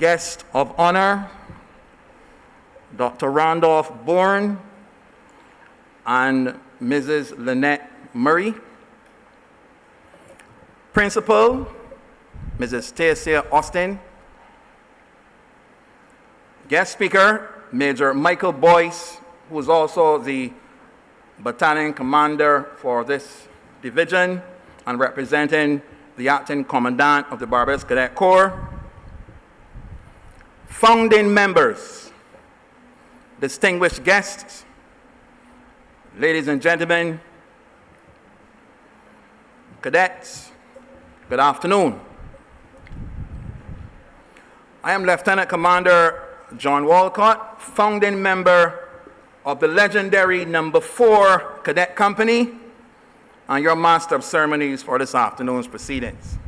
Guest of honor, Dr. Randolph Bourne and Mrs. Lynette Murray. Principal, Mrs. Stacia Austin. Guest speaker, Major Michael Boyce, who is also the battalion commander for this division and representing the acting commandant of the Barbados Cadet Corps. Founding members, distinguished guests, ladies and gentlemen, cadets, good afternoon. I am Lieutenant Commander John Walcott, founding member of the legendary No. 4 Cadet Company, and your master of ceremonies for this afternoon's proceedings.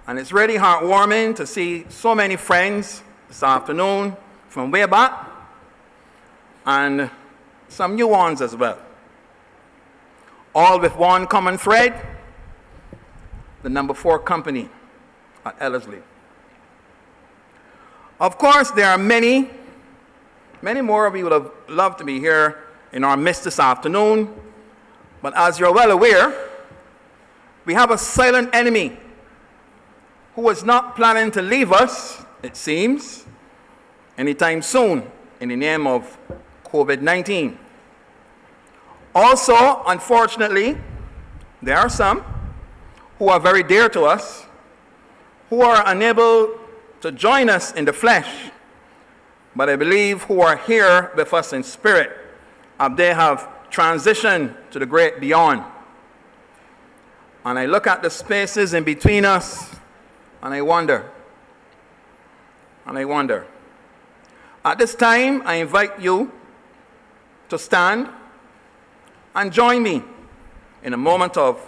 And it's really heartwarming to see so many friends this afternoon from way back, and some new ones as well. All with one common thread, the No. 4 Company at Ellerslie. Of course, there are many more of you would have loved to be here in our midst this afternoon, but as you're well aware, we have a silent enemy who is not planning to leave us, it seems, anytime soon in the name of COVID-19. Also, unfortunately, there are some who are very dear to us who are unable to join us in the flesh, but I believe who are here with us in spirit, and they have transitioned to the great beyond. And I look at the spaces in between us, and I wonder. At this time, I invite you to stand and join me in a moment of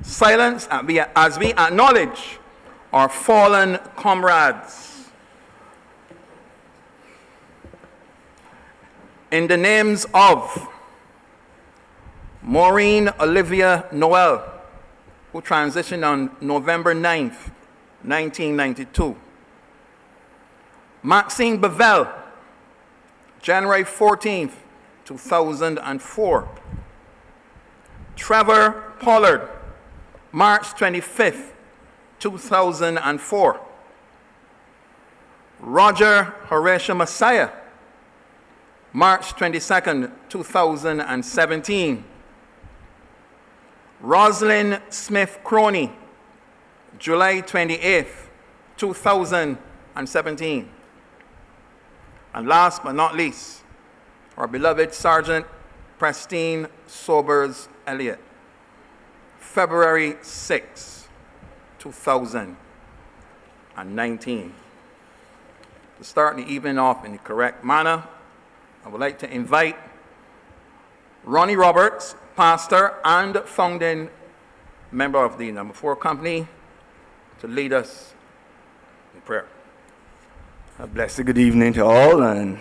silence as we acknowledge our fallen comrades. In the names of Maureen Olivia Noel, who transitioned on November 9th, 1992. Maxine Bevel, January 14th, 2004. Trevor Pollard, March 25th, 2004. Roger Horatio Messiah, March 22nd, 2017. Rosalind Smith Croney, July 28th, 2017. And last but not least, our beloved Sergeant Presteen Sobers-Elliott, February 6, 2019. To start the evening off in the correct manner, I would like to invite Ronnie Roberts, pastor and founding member of the No. 4 Company, to lead us in prayer. A blessed good evening to all, and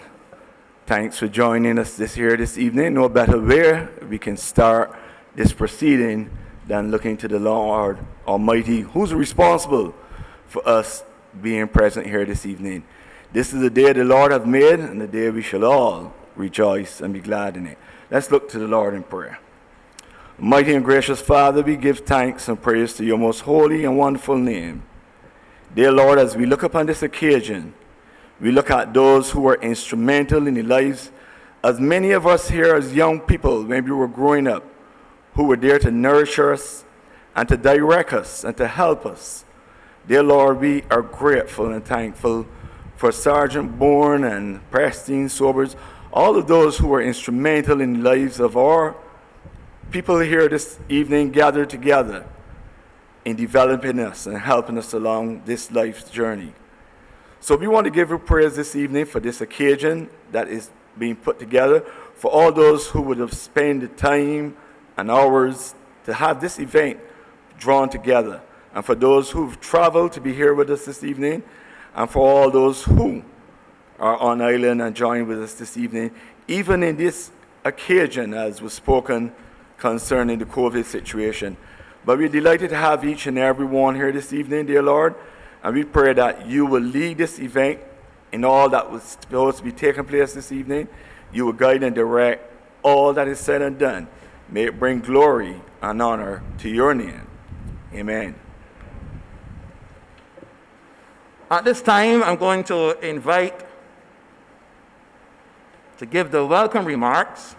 thanks for joining us this evening. No better way we can start this proceeding than looking to the Lord Almighty, who's responsible for us being present here this evening. This is the day the Lord hath made, and the day we shall all rejoice and be glad in it. Let's look to the Lord in prayer. Mighty and gracious Father, we give thanks and praise to your most holy and wonderful name. Dear Lord, as we look upon this occasion, we look at those who were instrumental in the lives as many of us here as young people when we were growing up, who were there to nourish us and to direct us and to help us. Dear Lord, we are grateful and thankful for Sergeant Bourne and Presteen Sobers, all of those who were instrumental in the lives of our people here this evening gathered together in developing us and helping us along this life's journey. So we want to give you praise this evening for this occasion that is being put together, for all those who would have spent the time and hours to have this event drawn together, and for those who've traveled to be here with us this evening, and for all those who are on island and join with us this evening, even in this occasion as was spoken concerning the COVID situation. But we're delighted to have each and every one here this evening, dear Lord, And we pray that you will lead this event in all that was supposed to be taking place this evening. You will guide and direct all that is said and done. May it bring glory and honor to your name. Amen. At this time, I'm going to invite to give the welcome remarks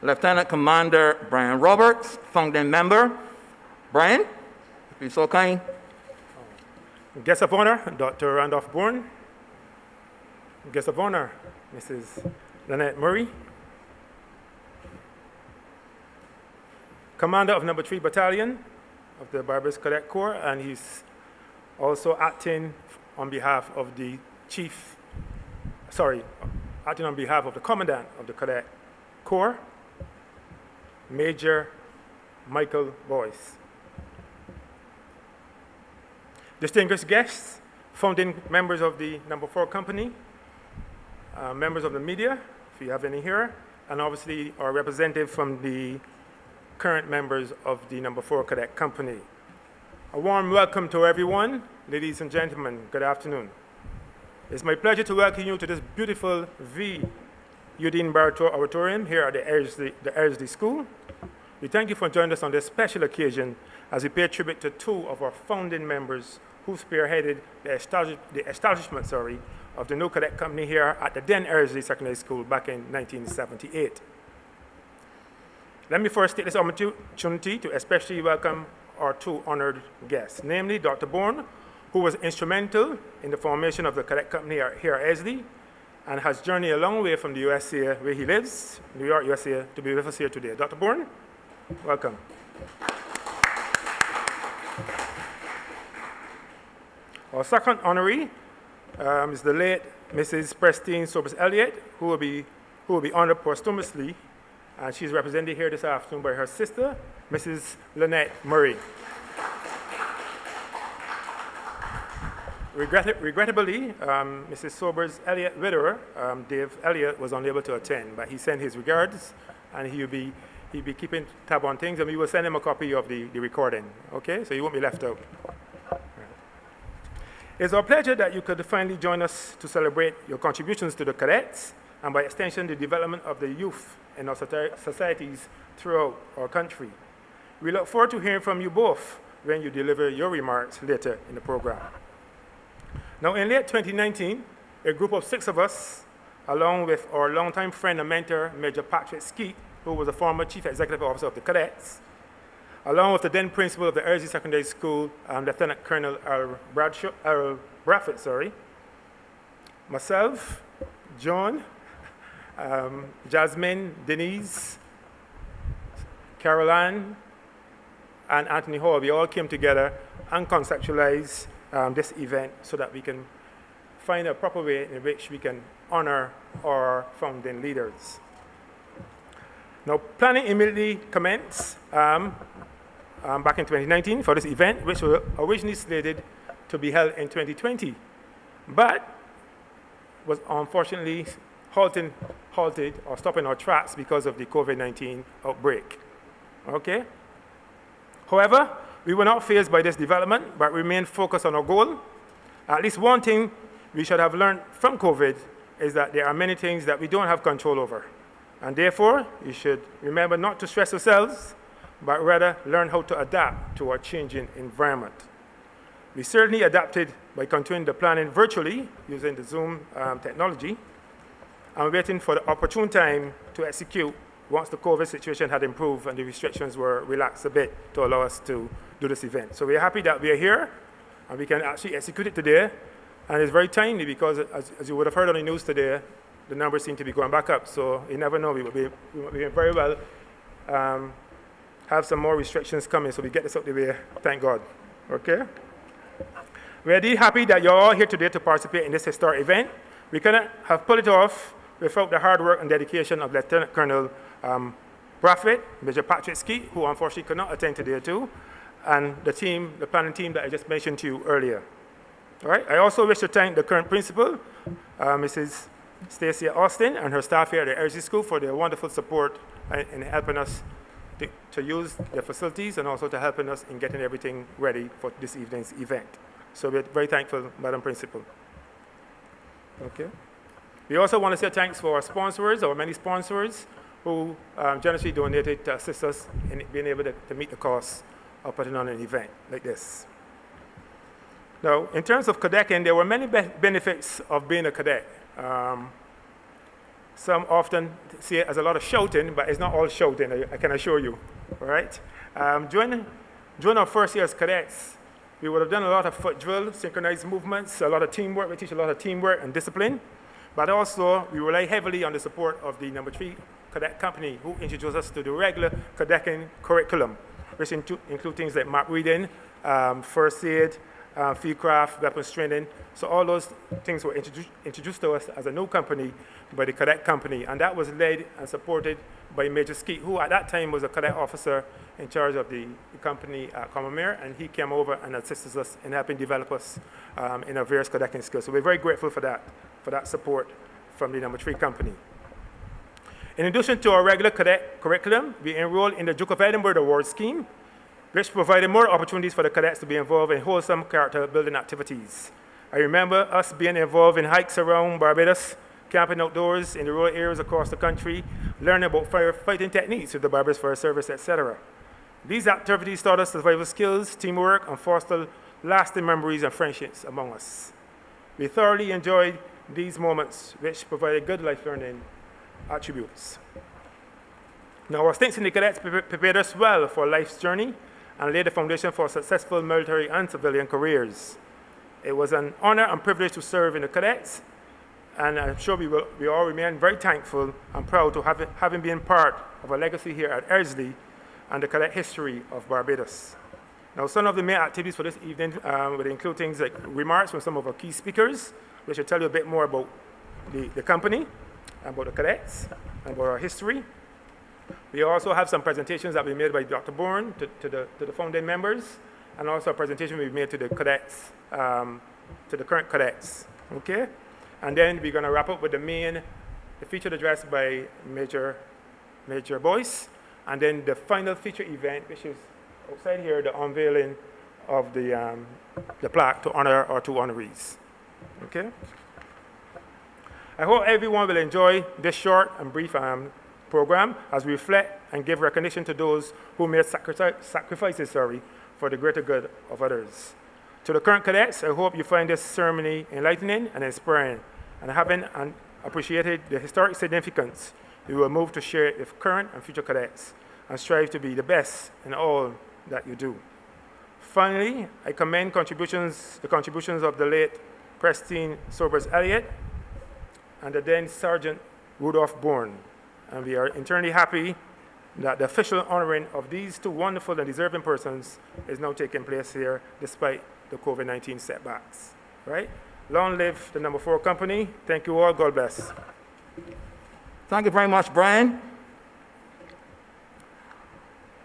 Lieutenant Commander Brian Roberts, founding member. Brian, if you're so kind. Guest of honor, Dr. Randolph Bourne. Guest of honor, Mrs. Lynette Murray. Commander of No. 3 Battalion of the Barbados Cadet Corps, and he's also acting on behalf of the acting on behalf of the Commandant of the Cadet Corps, Major Michael Boyce. Distinguished guests, founding members of the No. 4 Company, members of the media, if you have any here, and obviously our representative from the current members of the No. 4 Cadet Company. A warm welcome to everyone. Ladies and gentlemen, good afternoon. It's my pleasure to welcome you to this beautiful V. Udine Bartow Auditorium here at the Ellerslie School. We thank you for joining us on this special occasion as we pay tribute to two of our founding members who spearheaded the establishment of the No Cadet Company here at the then Ellerslie Secondary School back in 1978. Let me first take this opportunity to especially welcome our two honored guests, namely Dr. Bourne, who was instrumental in the formation of the Cadet Company here at Ellerslie and has journeyed a long way from the USA, where he lives, New York, USA, to be with us here today. Dr. Bourne, welcome. Our second honoree is the late Mrs. Presteen Sobers-Elliott, who will be honored posthumously, and she's represented here this afternoon by her sister, Mrs. Lynette Murray. Regrettably, Mrs. Sobers-Elliott widower, Dave Elliott, was unable to attend, but he sent his regards, and he'll be keeping tab on things, and we will send him a copy of the recording, okay? So you won't be left out. It's our pleasure that you could finally join us to celebrate your contributions to the cadets, and by extension, the development of the youth in our societies throughout our country. We look forward to hearing from you both when you deliver your remarks later in the program. Now, in late 2019, a group of 6 of us, along with our longtime friend and mentor, Major Patrick Skeet, who was a former Chief Executive Officer of the Cadets, along with the then Principal of the Ellerslie Secondary School, Lieutenant Colonel Earl Braffett, myself, John, Jasmine, Denise, Caroline, and Anthony Hall, we all came together and conceptualized this event so that we can find a proper way in which we can honor our founding leaders. Now, planning immediately commenced back in 2019 for this event, which was originally slated to be held in 2020, but was unfortunately halted or stopped in our tracks because of the COVID-19 outbreak. Okay? However, we were not fazed by this development, but remained focused on our goal. At least one thing we should have learned from COVID is that there are many things that we don't have control over. And therefore, you should remember not to stress yourselves, but rather learn how to adapt to our changing environment. We certainly adapted by continuing the planning virtually using the Zoom technology and waiting for the opportune time to execute once the COVID situation had improved and the restrictions were relaxed a bit to allow us to do this event. So we're happy that we are here and we can actually execute it today. And it's very timely because, as you would have heard on the news today, the numbers seem to be going back up. So you never know, we will very well have some more restrictions coming, so we get this out the way, thank God. Okay? We're indeed happy that you're all here today to participate in this historic event. We cannot have pulled it off without the hard work and dedication of Lieutenant Colonel Braffett, Major Patrick Skeet, who unfortunately could not attend today too, and the team, the planning team that I just mentioned to you earlier. All right? I also wish to thank the current principal, Mrs. Stacey Austin, and her staff here at the Ellerslie School for their wonderful support in helping us to use the facilities and also to helping us in getting everything ready for this evening's event. So we're very thankful, Madam Principal. Okay. We also want to say thanks for our sponsors, our many sponsors, who generously donated to assist us in being able to meet the costs of putting on an event like this. Now, in terms of cadetting, there were many benefits of being a cadet. Some often see it as a lot of shouting, but it's not all shouting, I can assure you, all right? During our first year as cadets, we would have done a lot of foot drill, synchronized movements, a lot of teamwork. We teach a lot of teamwork and discipline, but also we rely heavily on the support of the No.4 Cadet Company, who introduced us to the regular cadetting curriculum, which include things like map reading, first aid, field craft, weapons training. So all those things were introduced to us as a new company by the Cadet Company, and that was led and supported by Major Skeet, who at that time was a cadet officer in charge of the company at Commonwealth, and he came over and assisted us in helping develop us in our various cadetting skills. So we're very grateful for that support from the No.4 Company. In addition to our regular cadet curriculum, we enrolled in the Duke of Edinburgh Award Scheme, which provided more opportunities for the cadets to be involved in wholesome character-building activities. I remember us being involved in hikes around Barbados, camping outdoors in the rural areas across the country, learning about firefighting techniques with the Barbados Fire Service, etc. These activities taught us survival skills, teamwork, and fostered lasting memories and friendships among us. We thoroughly enjoyed these moments, which provided good life learning attributes. Now, our stints in the cadets prepared us well for life's journey and laid the foundation for successful military and civilian careers. It was an honor and privilege to serve in the cadets, and I'm sure we all remain very thankful and proud to having been part of a legacy here at Ellerslie and the cadet history of Barbados. Now, some of the main activities for this evening would include things like remarks from some of our key speakers, which will tell you a bit more about the company, about the cadets, and about our history. We also have some presentations that we made by Dr. Bourne to the founding members, and also a presentation we made to the cadets, to the current cadets, okay? And then we're gonna wrap up with the featured address by Major Boyce, and then the final feature event, which is outside here, the unveiling of the plaque to honor our two honorees, okay? I hope everyone will enjoy this short and brief program as we reflect and give recognition to those who made sacrifices for the greater good of others. To the current cadets, I hope you find this ceremony enlightening and inspiring, and having appreciated the historic significance, you will move to share it with current and future cadets and strive to be the best in all that you do. Finally, I commend the contributions of the late Presteen Sobers-Elliott and the then Sergeant Randolph Bourne, and we are internally happy that the official honoring of these two wonderful and deserving persons is now taking place here despite the COVID-19 setbacks, right? Long live the No.4 Company. Thank you all. God bless. Thank you very much, Brian.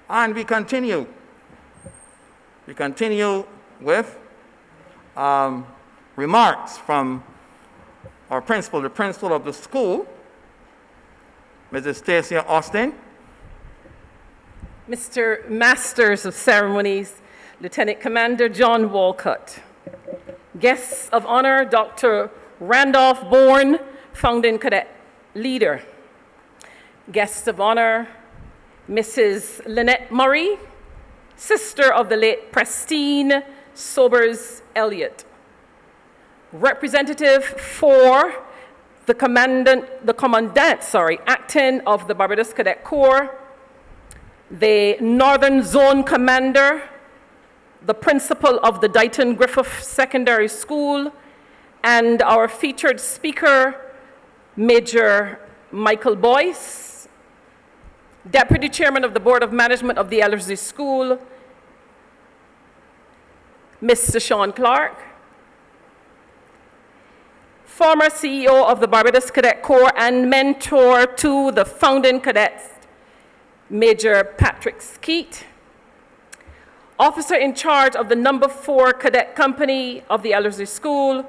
And we continue. We continue with remarks from our principal, the principal of the school, Mrs. Stacia Austin. Mr. Masters of Ceremonies, Lieutenant Commander John Walcott. Guests of honor, Dr. Randolph Bourne, founding cadet leader. Guests of honor, Mrs. Lynette Murray, sister of the late Presteen Sobers-Elliott. Representative for the commandant, acting of the Barbados Cadet Corps, the Northern Zone Commander, the principal of the Dighton Griffith Secondary School, and our featured speaker, Major Michael Boyce, Deputy Chairman of the Board of Management of the Ellerslie School, Mr. Sean Clark, former CEO of the Barbados Cadet Corps and mentor to the founding cadets, Major Patrick Skeet, officer in charge of the No.4 Cadet Company of the Ellerslie School,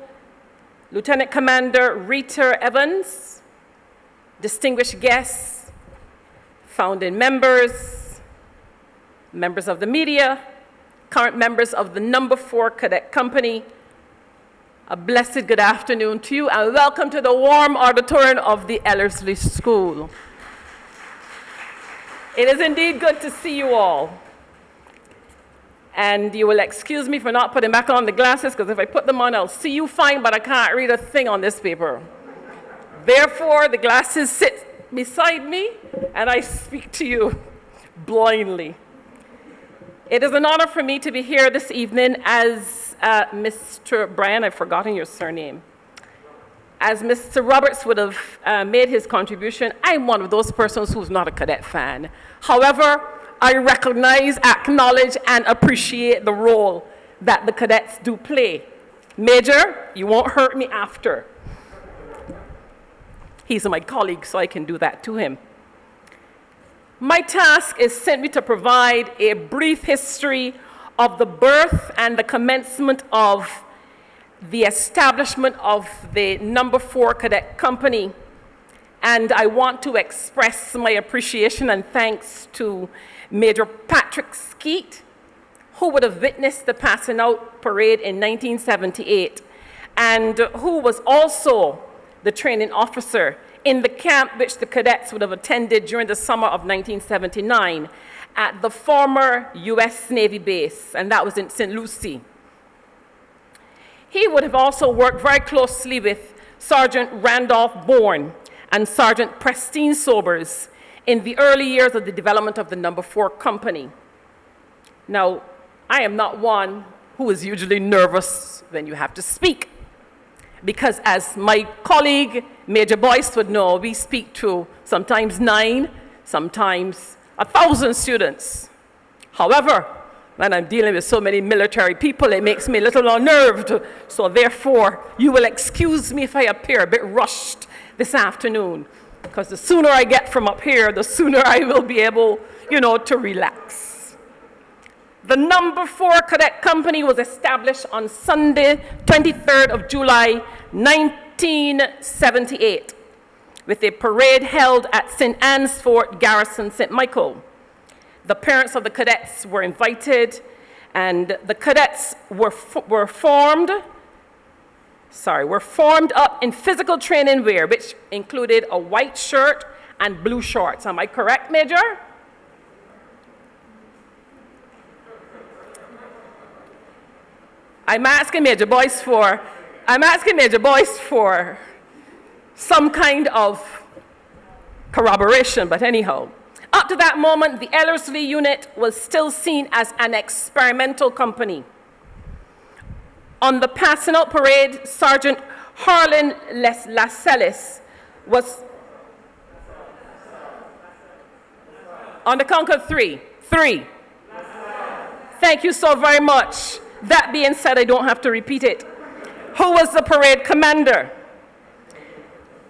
Lieutenant Commander Rita Evans, distinguished guests, founding members, members of the media, current members of the No. 4 Cadet Company, a blessed good afternoon to you, and welcome to the warm auditorium of the Ellerslie School. It is indeed good to see you all. And you will excuse me for not putting back on the glasses, because if I put them on, I'll see you fine, but I can't read a thing on this paper. Therefore, the glasses sit beside me, and I speak to you blindly. It is an honor for me to be here this evening as Mr. Brian, I've forgotten your surname. As Mr. Roberts would have made his contribution, I'm one of those persons who's not a cadet fan. However, I recognize, acknowledge, and appreciate the role that the cadets do play. Major, you won't hurt me after. He's my colleague, so I can do that to him. My task is simply to provide a brief history of the birth and the commencement of the establishment of the No. 4 Cadet Company. And I want to express my appreciation and thanks to Major Patrick Skeet, who would have witnessed the passing out parade in 1978, and who was also the training officer in the camp which the cadets would have attended during the summer of 1979 at the former U.S. Navy base, and that was in St. Lucie. He would have also worked very closely with Sergeant Randolph Bourne and Sergeant Presteen Sobers in the early years of the development of the No. 4 Company. Now, I am not one who is usually nervous when you have to speak, because as my colleague Major Boyce would know, we speak to sometimes 9, sometimes 1,000 students. However, when I'm dealing with so many military people, it makes me a little unnerved. So therefore, you will excuse me if I appear a bit rushed this afternoon, because the sooner I get from up here, the sooner I will be able, to relax. The No. 4 Cadet Company was established on Sunday, 23rd of July, 1978, with a parade held at St. Anne's Fort Garrison, St. Michael. The parents of the cadets were invited, and the cadets were formed up in physical training wear, which included a white shirt and blue shorts. Am I correct, Major? I'm asking Major Boyce for some kind of corroboration, but anyhow. Up to that moment, the Ellerslie unit was still seen as an experimental company. On the passing out parade, Sergeant Harlan Lascelles was, on the count of three. Thank you so very much. That being said, I don't have to repeat it. Who was the parade commander?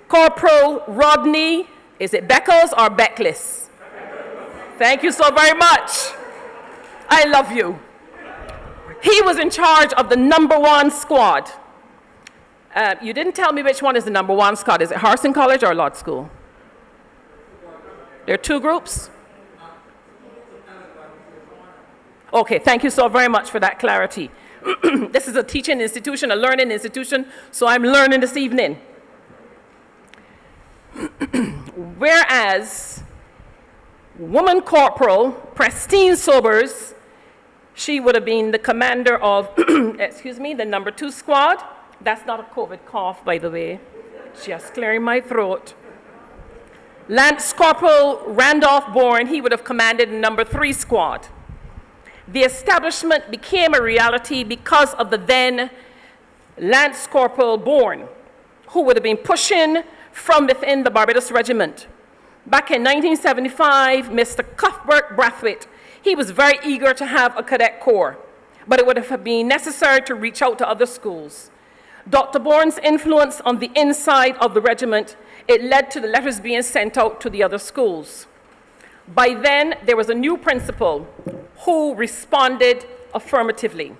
Corporal Rodney, is it Beckles or Beckless? Thank you so very much. I love you. He was in charge of the No. 1 squad. You didn't tell me which one is the No. 1 squad. Is it Harrison College or Lord School? There are two groups? Okay, thank you so very much for that clarity. This is a teaching institution, a learning institution, so I'm learning this evening. Whereas Woman Corporal Presteen Sobers, she would have been the commander of, the No. 2 squad. That's not a COVID cough, by the way. Just clearing my throat. Lance Corporal Randolph Bourne, he would have commanded the No. 3 squad. The establishment became a reality because of the then Lance Corporal Bourne, who would have been pushing from within the Barbados Regiment. Back in 1975, Mr. Cuthbert Brathwaite, he was very eager to have a cadet corps, but it would have been necessary to reach out to other schools. Dr. Bourne's influence on the inside of the regiment, it led to the letters being sent out to the other schools. By then, there was a new principal who responded affirmatively.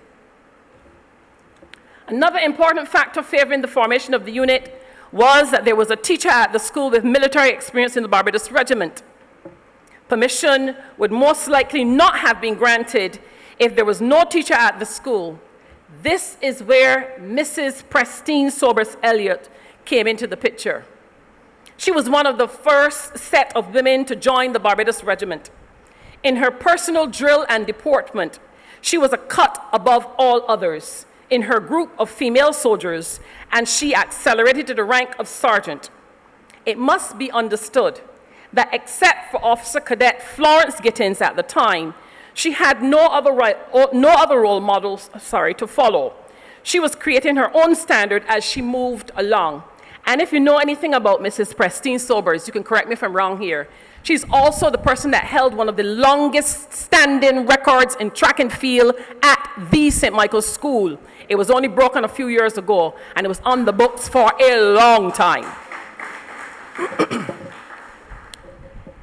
Another important factor favoring the formation of the unit was that there was a teacher at the school with military experience in the Barbados Regiment. Permission would most likely not have been granted if there was no teacher at the school, this is where Mrs. Presteen Sobers-Elliott came into the picture. She was one of the first set of women to join the Barbados Regiment. In her personal drill and deportment, she was a cut above all others in her group of female soldiers, and she accelerated to the rank of sergeant. It must be understood that except for Officer Cadet Florence Gittins at the time, she had no other role models to follow. She was creating her own standard as she moved along. And if you know anything about Mrs. Presteen Sobers, you can correct me if I'm wrong here. She's also the person that held one of the longest standing records in track and field at the St. Michael's School. It was only broken a few years ago, and it was on the books for a long time.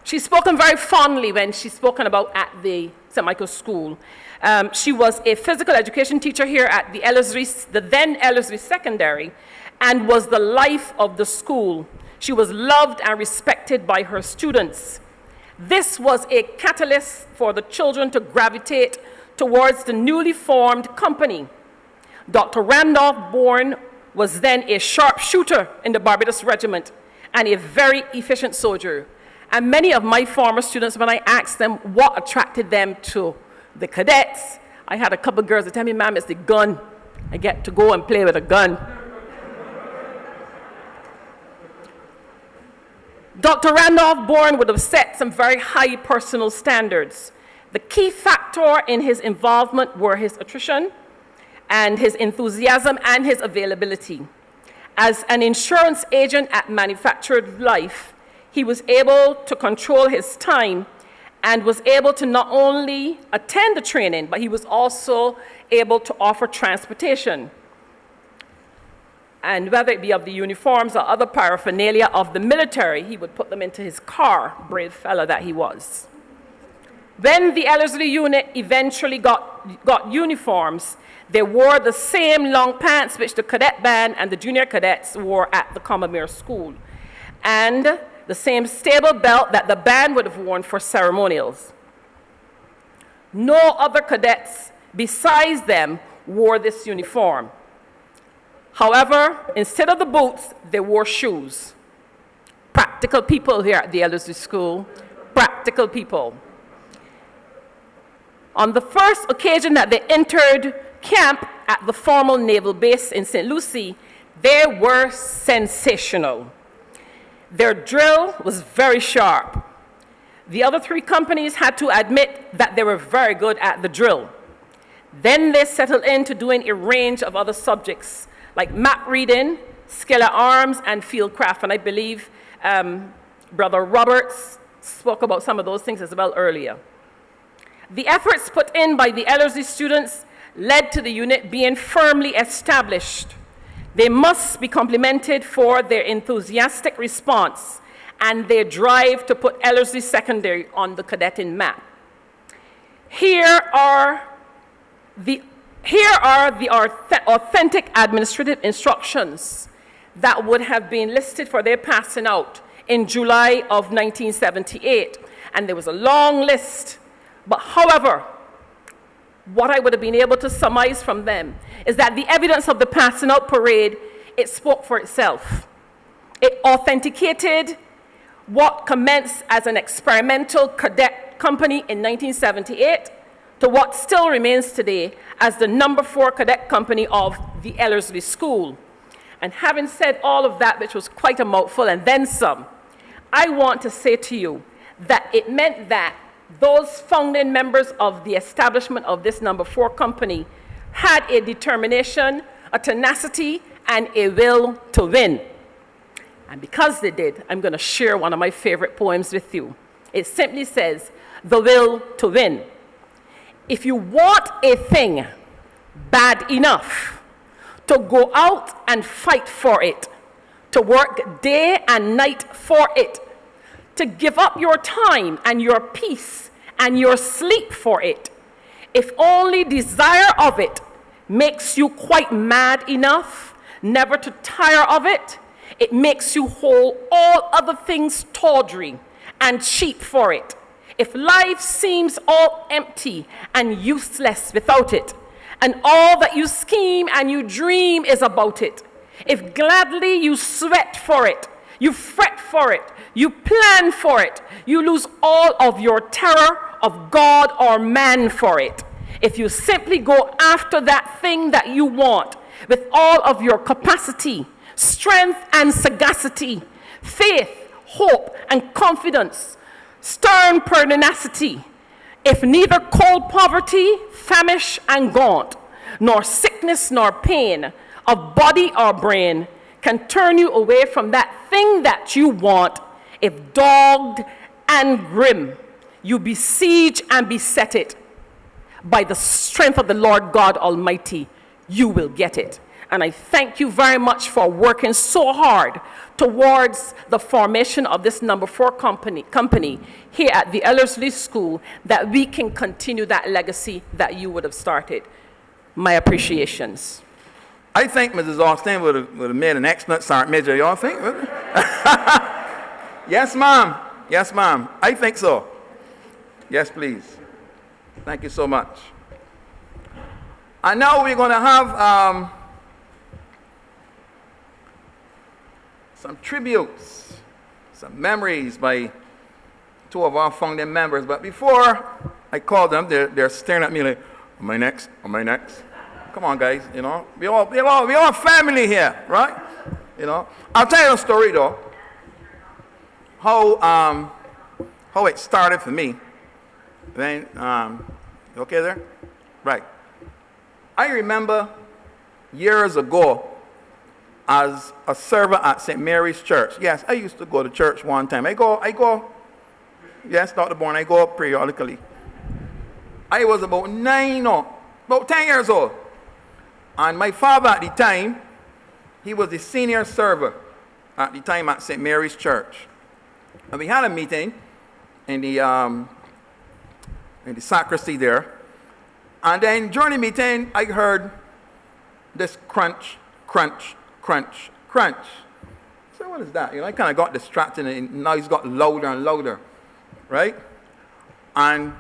She's spoken very fondly when she's spoken about at the St. Michael's School. She was a physical education teacher here at the then Ellerslie Secondary, and was the life of the school. She was loved and respected by her students. This was a catalyst for the children to gravitate towards the newly formed company. Dr. Randolph Bourne was then a sharpshooter in the Barbados Regiment and a very efficient soldier. And many of my former students, when I asked them what attracted them to the cadets, I had a couple of girls that tell me, "Ma'am, it's the gun. I get to go and play with a gun." Dr. Randolph Bourne would have set some very high personal standards. The key factor in his involvement were his attrition and his enthusiasm and his availability. As an insurance agent at Manufactured Life, he was able to control his time and was able to not only attend the training, but he was also able to offer transportation. And whether it be of the uniforms or other paraphernalia of the military, he would put them into his car, brave fellow that he was. When the Ellerslie unit eventually got uniforms, they wore the same long pants which the cadet band and the junior cadets wore at the Commonwealth School, and the same stable belt that the band would have worn for ceremonials. No other cadets besides them wore this uniform. However, instead of the boots, they wore shoes. Practical people here at the Ellerslie School, practical people. On the first occasion that they entered camp at the formal naval base in St. Lucie, they were sensational. Their drill was very sharp. The other three companies had to admit that they were very good at the drill. Then they settled into doing a range of other subjects, like map reading, skill at arms, and field craft. And I believe Brother Roberts spoke about some of those things as well earlier. The efforts put in by the Ellerslie students led to the unit being firmly established. They must be complimented for their enthusiastic response and their drive to put Ellerslie Secondary on the cadetting map. Here are the authentic administrative instructions that would have been listed for their passing out in July of 1978. And there was a long list. But however, what I would have been able to surmise from them is that the evidence of the passing out parade, it spoke for itself. It authenticated what commenced as an experimental cadet company in 1978 to what still remains today as the No. 4 Cadet Company of the Ellerslie School. And having said all of that, which was quite a mouthful and then some, I want to say to you that it meant that those founding members of the establishment of this No. 4 Company had a determination, a tenacity, and a will to win. And because they did, I'm going to share one of my favorite poems with you. It simply says, "The will to win. If you want a thing bad enough, to go out and fight for it, to work day and night for it, to give up your time and your peace and your sleep for it, if only desire of it makes you quite mad enough never to tire of it, it makes you hold all other things tawdry and cheap for it. if life seems all empty and useless without it, and all that you scheme and you dream is about it, if gladly you sweat for it, you fret for it, you plan for it, you lose all of your terror of God or man for it, if you simply go after that thing that you want with all of your capacity, strength and sagacity, faith, hope and confidence, stern pertinacity, if neither cold poverty, famish and gaunt, nor sickness nor pain of body or brain can turn you away from that thing that you want, if dogged and grim you besiege and beset it, by the strength of the Lord God Almighty, you will get it. And I thank you very much for working so hard towards the formation of this No. 4 company here at the Ellerslie School, that we can continue that legacy that you would have started. My appreciations. I think Mrs. Austin would have made an excellent sergeant major, y'all think? Yes, ma'am. Yes, ma'am. I think so. Yes, please. Thank you so much. And now we're going to have some tributes, some memories by two of our founding members. But before I call them, they're staring at me like, am I next? Am I next? Come on, guys, you know. We all family here, right? You know. I'll tell you a story, though, how it started for me. Then, you okay there? Right. I remember years ago, as a server at St. Mary's Church. Yes, I used to go to church one time. I go, yes, Dr. Bourne, I go periodically. I was about 10 years old. And my father at the time, he was the senior server at the time at St. Mary's Church. And we had a meeting in the sacristy there. And then during the meeting, I heard this crunch, crunch, crunch, crunch. So what is that? You know, I kind of got distracted, and the noise got louder and louder, right? And,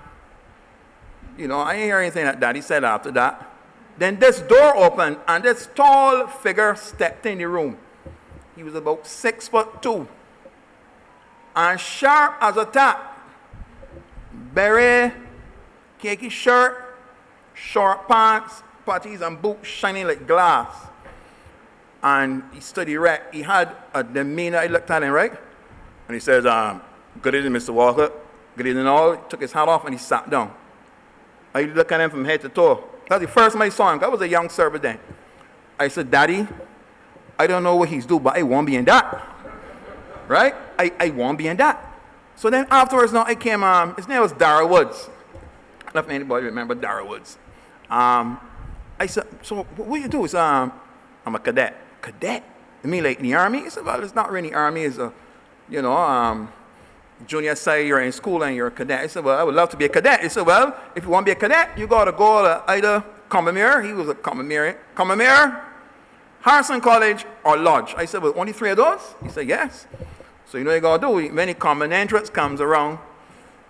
you know, I didn't hear anything that Daddy said after that. Then this door opened, and this tall figure stepped in the room. He was about 6'2", and sharp as a tack. Beret, khaki shirt, short pants, patties and boots shining like glass. And he stood erect. He had a demeanor. I looked at him, right? And he says, good evening, Mr. Walker. Good evening all. He took his hat off and he sat down. I looked at him from head to toe. That was the first time I saw him. I was a young server then. I said, Daddy, I don't know what he's doing, but I won't be in that. Right? I won't be in that. So then afterwards, now I came, his name was Dara Woods. I don't know if anybody remember Dara Woods. I said, so what you do? He said, I'm a cadet. Cadet? You mean like in the army? He said, well, it's not really army. It's a, you know, junior side, you're in school and you're a cadet. I said, well, I would love to be a cadet. He said, well, if you want to be a cadet, you got to go to either Combermere, he was a Combermere, Harrison College, or Lodge. I said, well, only 3 of those? He said, yes. So you know what you got to do. When the common entrance comes around,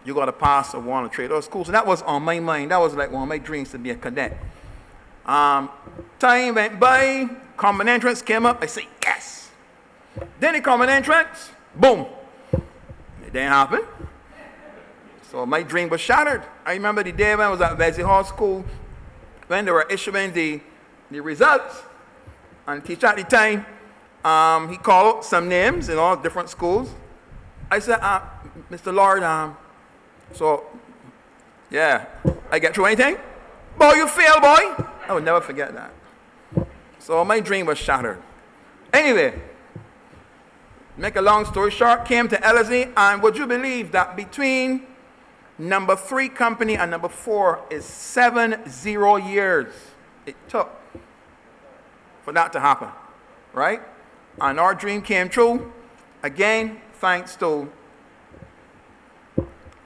you got to pass or one or 3 of those schools. And that was on my mind. That was like one of my dreams, to be a cadet. Time went by, common entrance came up. I said, yes. Then the common entrance, boom. It didn't happen. So my dream was shattered. I remember the day when I was at Wesley Hall School, when they were issuing the results. And the teacher at the time, he called out some names in all different schools. I said, Mr. Lord, so, yeah, I get through anything? Boy, you fail, boy. I would never forget that. So my dream was shattered. Anyway, make a long story short, came to Ellerslie, and would you believe that between No. 3 company and No. 4 is 70 years it took for that to happen, right? And our dream came true, again, thanks to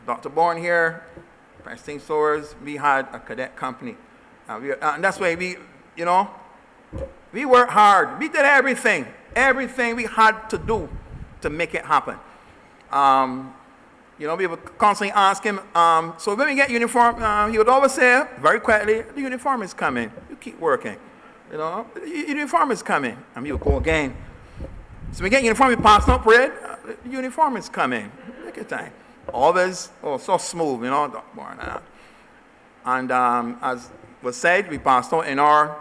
Dr. Bourne here, Presteen Sobers, we had a cadet company. And that's why we worked hard. We did everything we had to do to make it happen. You know, we would constantly ask him, so when we get uniform, he would always say very quietly, the uniform is coming. You keep working. You know, the uniform is coming. And we would go again. So we get uniform, we pass out parade, the uniform is coming. Take your time. Always, so smooth, you know, Dr. Bourne. And as was said, we passed out in our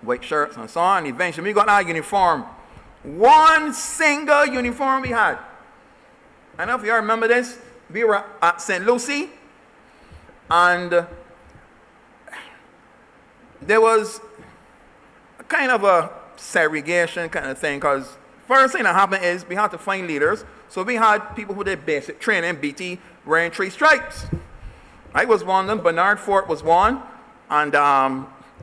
white shirts and so on. And eventually, we got our uniform. One single uniform we had. I don't know if you all remember this. We were at St. Lucie, and there was a kind of a segregation kind of thing, because first thing that happened is we had to find leaders. So we had people who did basic training, BT, wearing 3 stripes. I was one of them. Bernard Fort was one, and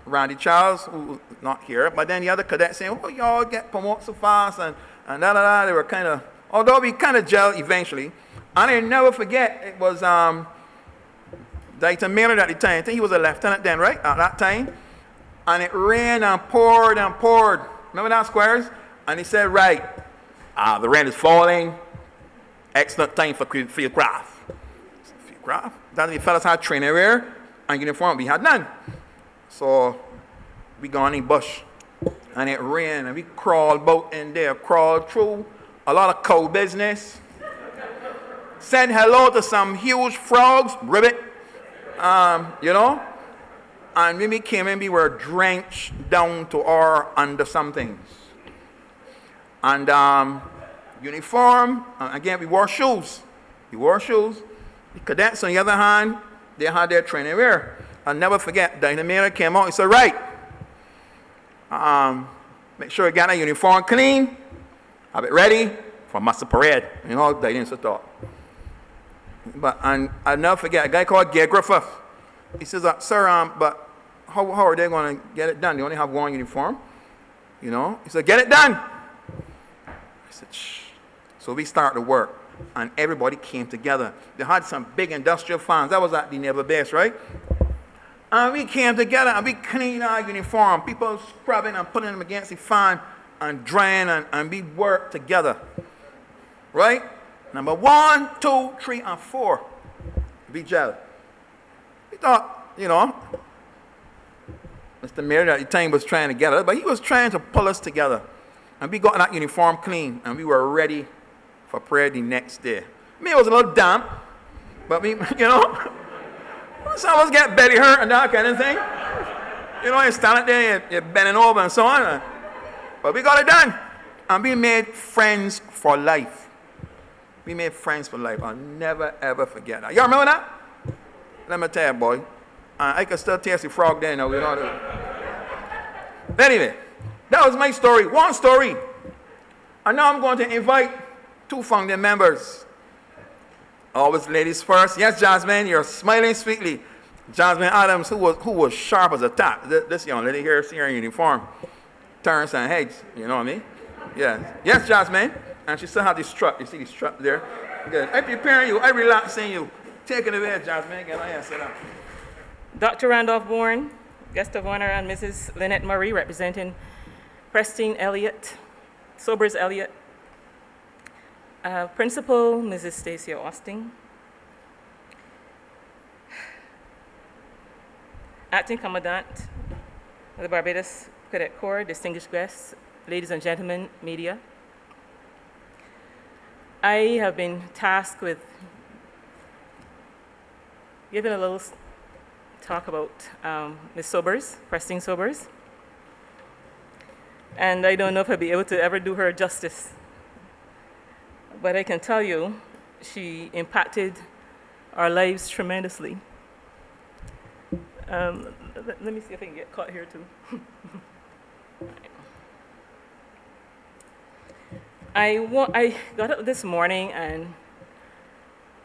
Randy Charles, who not here. But then the other cadets saying, "Oh, y'all get promoted so fast," and da. They were kind of, although we kind of gelled eventually. And I never forget, it was Dr. Miller at the time. I think he was a lieutenant then, right? At that time. And it rained and poured and poured. Remember that, Squares? And he said, right, the rain is falling. Excellent time for field craft. Field craft? That the fellas had training wear and uniform. We had none. So we gone in bush. And it rained and we crawled about in there, crawled through a lot of cow business. Said hello to some huge frogs, ribbit, you know. And when we came in, we were drenched down to our under somethings. And uniform, again, we wore shoes. We wore shoes. The cadets, on the other hand, they had their training wear. I'll never forget, Dr. Miller came out, he said, right, make sure you got that uniform clean, have it ready for Master Parade. You know, they didn't thought. But and I'll never forget, a guy called Gay Griffith. He says, sir, but how are they going to get it done? They only have one uniform. You know? He said, get it done. I said, shh. So we started to work, and everybody came together. They had some big industrial fans. That was at the naval base, right? And we came together, and we cleaned our uniform. People scrubbing and putting them against the fan and drying, and we worked together. Right? Number 1, 2, 3, and 4. We gel. We thought, you know, Mr. Mayor at the time was trying to get us, but he was trying to pull us together. And we got that uniform clean, and we were ready for prayer the next day. I mean, it was a little damp, but we, you know, some of us get belly hurt and that kind of thing. You know, you're standing there, you're bending over and so on. But we got it done. And we made friends for life. We made friends for life. I'll never, ever forget that. Y'all remember that? Let me tell you, boy. I can still taste the frog there now. You know. But anyway, that was my story. One story. And now I'm going to invite 2 founding members. Always ladies first. Yes, Jasmine, you're smiling sweetly. Jasmine Adams, who was sharp as a tack. This young lady here, see her in uniform. Turns and heads. You know what I mean? Yes. Yes, Jasmine. And she still has this strut. You see this strut there? Good. I'm preparing you. I'm relaxing you. Take it away, Jasmine. Get on here. Sit down. Dr. Randolph Bourne, guest of honor, and Mrs. Lynette Murray, representing Presteen Sobers-Elliott. Principal, Mrs. Stacia Austin. Acting Commandant of the Barbados Cadet Corps, distinguished guests, ladies and gentlemen, media. I have been tasked with giving a little talk about Ms. Sobers, Presteen Sobers. And I don't know if I'll be able to ever do her justice. But I can tell you, she impacted our lives tremendously. Let me see if I can get caught here too. I got up this morning and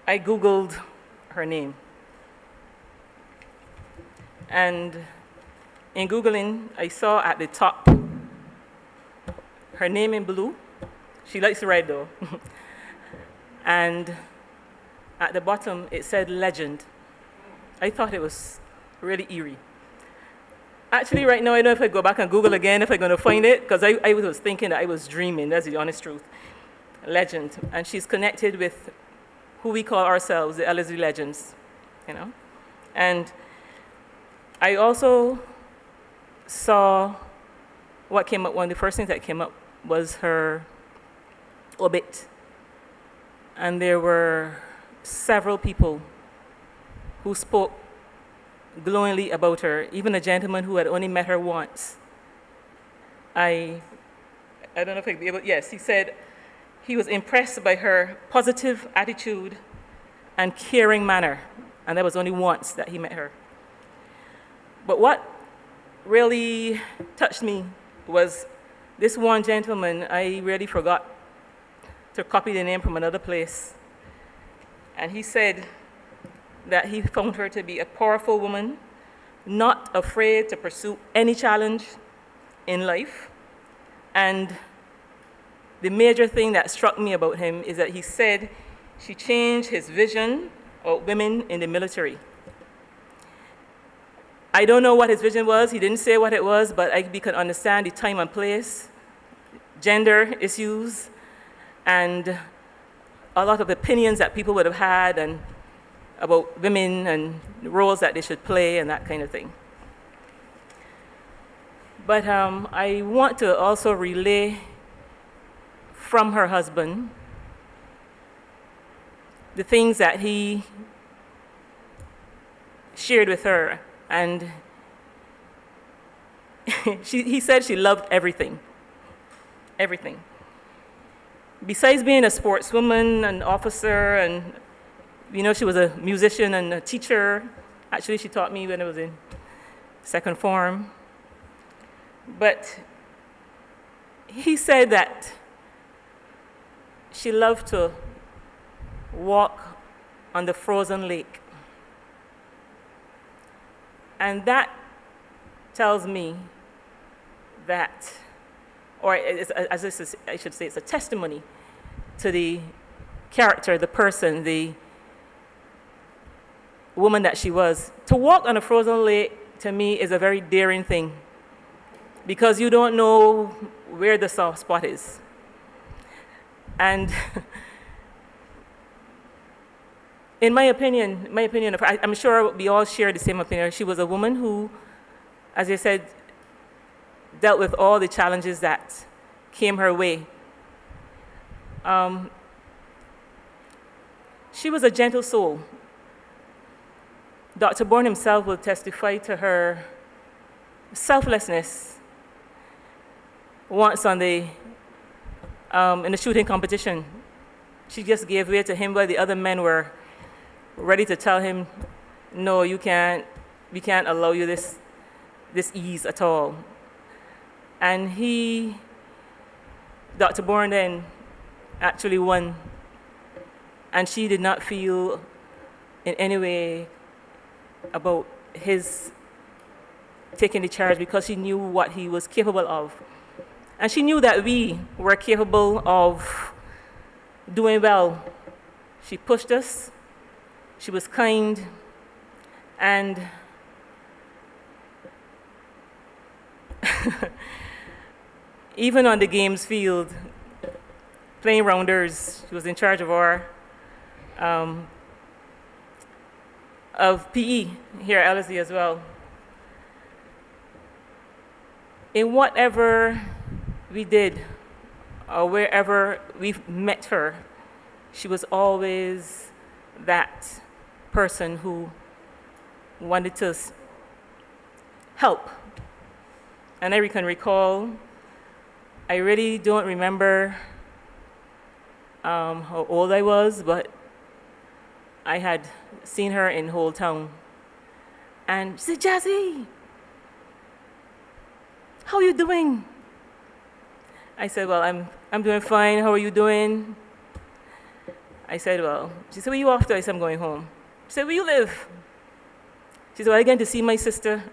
I Googled her name. And in Googling, I saw at the top her name in blue. She likes to write though. And at the bottom, it said legend. I thought it was really eerie. Actually, right now, I don't know if I go back and Google again, if I'm going to find it, because I was thinking that I was dreaming. That's the honest truth. Legend. And she's connected with who we call ourselves, the Ellerslie legends, you know. And I also saw what came up, one of the first things that came up was her obit. And there were several people who spoke glowingly about her, even a gentleman who had only met her once. I don't know if I'd be able, yes, he said he was impressed by her positive attitude and caring manner, and that was only once that he met her. But what really touched me was this one gentleman. I really forgot to copy the name from another place, and he said that he found her to be a powerful woman, not afraid to pursue any challenge in life. And the major thing that struck me about him is that he said she changed his vision of women in the military. I don't know what his vision was. He didn't say what it was, but we could understand the time and place, gender issues, and a lot of opinions that people would have had and about women and the roles that they should play and that kind of thing. But I want to also relay from her husband the things that he shared with her. And he said she loved everything, everything. Besides being a sportswoman, an officer, and you know, she was a musician and a teacher. Actually, she taught me when I was in second form. But he said that she loved to walk on the frozen lake. And that tells me that, or as I should say, it's a testimony to the character, the person, the woman that she was. To walk on a frozen lake, to me, is a very daring thing, because you don't know where the soft spot is. And in my opinion, I'm sure we all share the same opinion. She was a woman who, as I said, dealt with all the challenges that came her way. She was a gentle soul. Dr. Bourne himself will testify to her selflessness once on in the shooting competition. She just gave way to him while the other men were ready to tell him, no, we can't allow you this ease at all. And Dr. Bourne then actually won. And she did not feel in any way about his taking the charge, because she knew what he was capable of. And she knew that we were capable of doing well. She pushed us. She was kind, and even on the games field, playing rounders, she was in charge of our of PE here at Ellerslie as well. In whatever we did, or wherever we've met her, she was always that person who wanted to help. And I can recall, I really don't remember how old I was, but I had seen her in Whole Town. And she said, Jazzy, how are you doing? I said, well, I'm doing fine. How are you doing? I said, well, she said, where you off to? I said, I'm going home. She said, where you live? She said, well, I'm going to see my sister.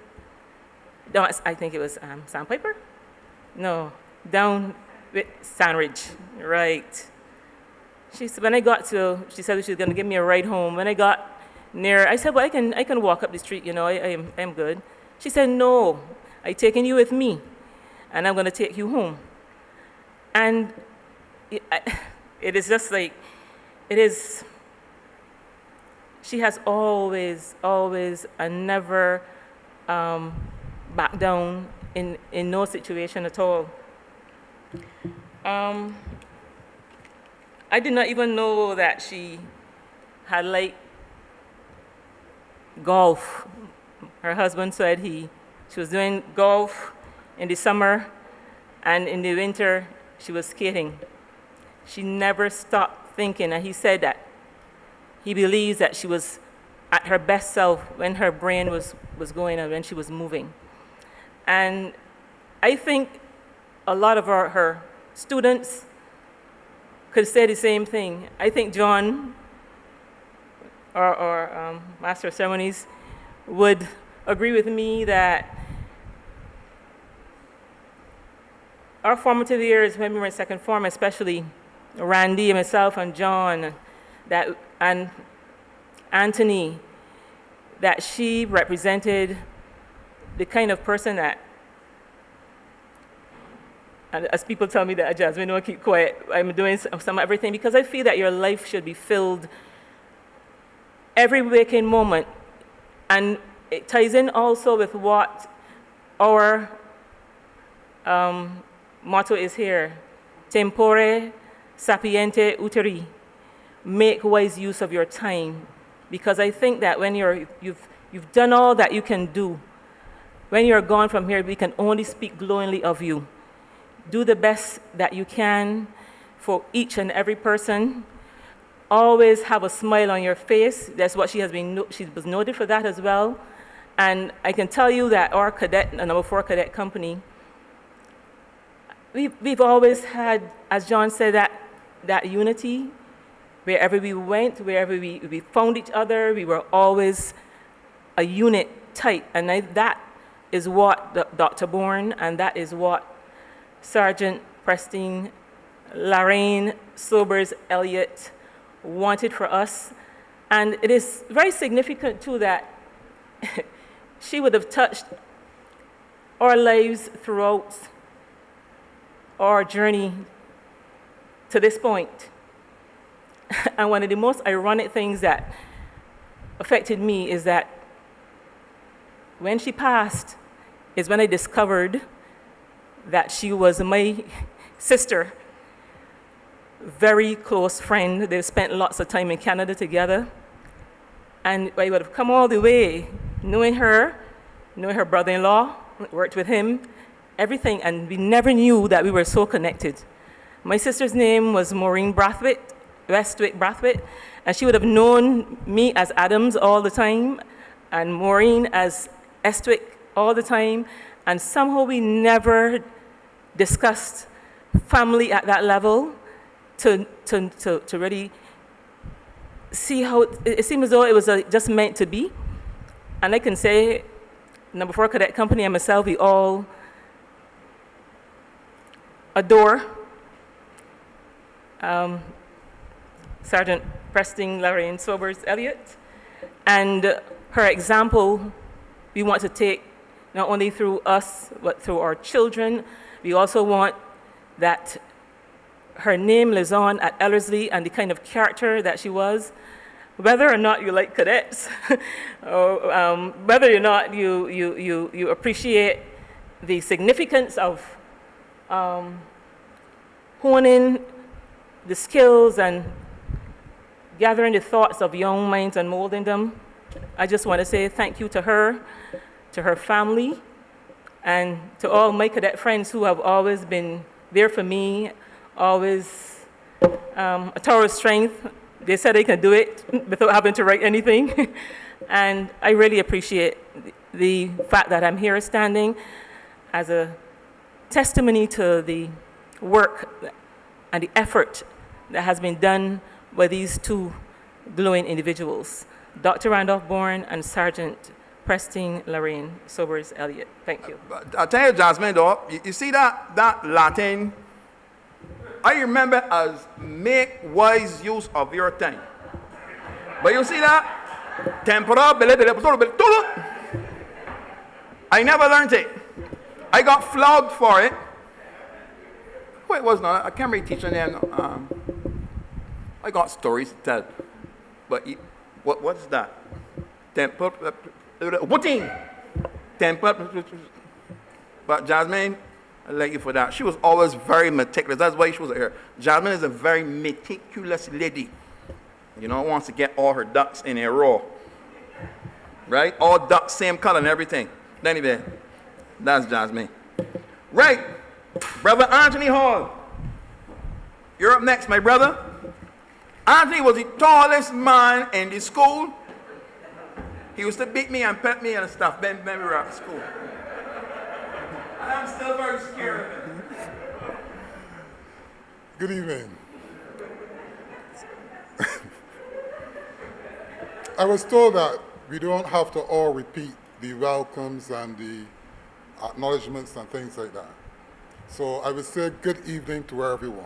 No, I think it was Sandpiper? No, down with Sandridge, right. She said, when I got to, she said she was going to give me a ride home. When I got near, I said, well, I can walk up the street, you know, I am good. She said, no, I'm taking you with me, and I'm going to take you home. And it is just like, it is she has always, always, and never backed down in no situation at all. I did not even know that she had liked golf. Her husband said she was doing golf in the summer, and in the winter she was skating. She never stopped thinking, and he said that he believes that she was at her best self when her brain was going and when she was moving. And I think a lot of her students could say the same thing. I think John, our Master of Ceremonies, would agree with me that our formative years when we were in second form, especially Randy and myself and John and Anthony, that she represented the kind of person that, and as people tell me that, Jasmine, don't keep quiet, I'm doing some everything, because I feel that your life should be filled every waking moment. And it ties in also with what our motto is here: tempore sapiente uteri. Make wise use of your time. Because I think that when you've done all that you can do, when you're gone from here, we can only speak glowingly of you. Do the best that you can for each and every person. Always have a smile on your face. That's what she was noted for that as well. And I can tell you that our cadet, the No.4 Cadet Company, we've always had, as John said, that unity. Wherever we went, wherever we found each other, we were always a unit tight. And that is what Dr. Bourne, and that is what Sergeant Presteen Sobers-Elliott wanted for us. And it is very significant, too, that she would have touched our lives throughout our journey to this point. And one of the most ironic things that affected me is that when she passed is when I discovered that she was my sister, very close friend. They spent lots of time in Canada together. And I would have come all the way knowing her brother-in-law, worked with him, everything, and we never knew that we were so connected. My sister's name was Maureen Westwick Brathwaite, and she would have known me as Adams all the time, and Maureen as Estwick all the time, and somehow we never discussed family at that level to really see how it seemed as though it was just meant to be. And I can say, No.4 Cadet Company and myself, we all adore Sergeant Presteen Sobers-Elliott, and her example we want to take not only through us, but through our children. We also want that her name lives on at Ellerslie and the kind of character that she was. Whether or not you like cadets, or whether or not you appreciate the significance of honing the skills and gathering the thoughts of young minds and molding them, I just want to say thank you to her family, and to all my cadet friends who have always been there for me, always a tower of strength. They said they can do it without having to write anything. And I really appreciate the fact that I'm here standing as a testimony to the work and the effort that has been done by these two glowing individuals, Dr. Randolph Bourne and Sergeant Presteen Sobers-Elliott. Thank you. I'll tell you, Jasmine, though, you see that Latin, I remember as make wise use of your time. But you see that? Tempora, I never learned it. I got flogged for it. Who it was not? I can't remember teaching them. I got stories to tell. But What's that? Wooting. But Jasmine, I like you for that. She was always very meticulous. That's why she was here. Jasmine is a very meticulous lady. You know, wants to get all her ducks in a row. Right? All ducks, same color and everything. Anyway, that's Jasmine. Right. Brother Anthony Hall. You're up next, my brother. Anthony was the tallest man in the school. He used to beat me and pet me and stuff when we were at school. And I'm still very scared of him. Good evening. I was told that we don't have to all repeat the welcomes and the acknowledgements and things like that. So I would say good evening to everyone.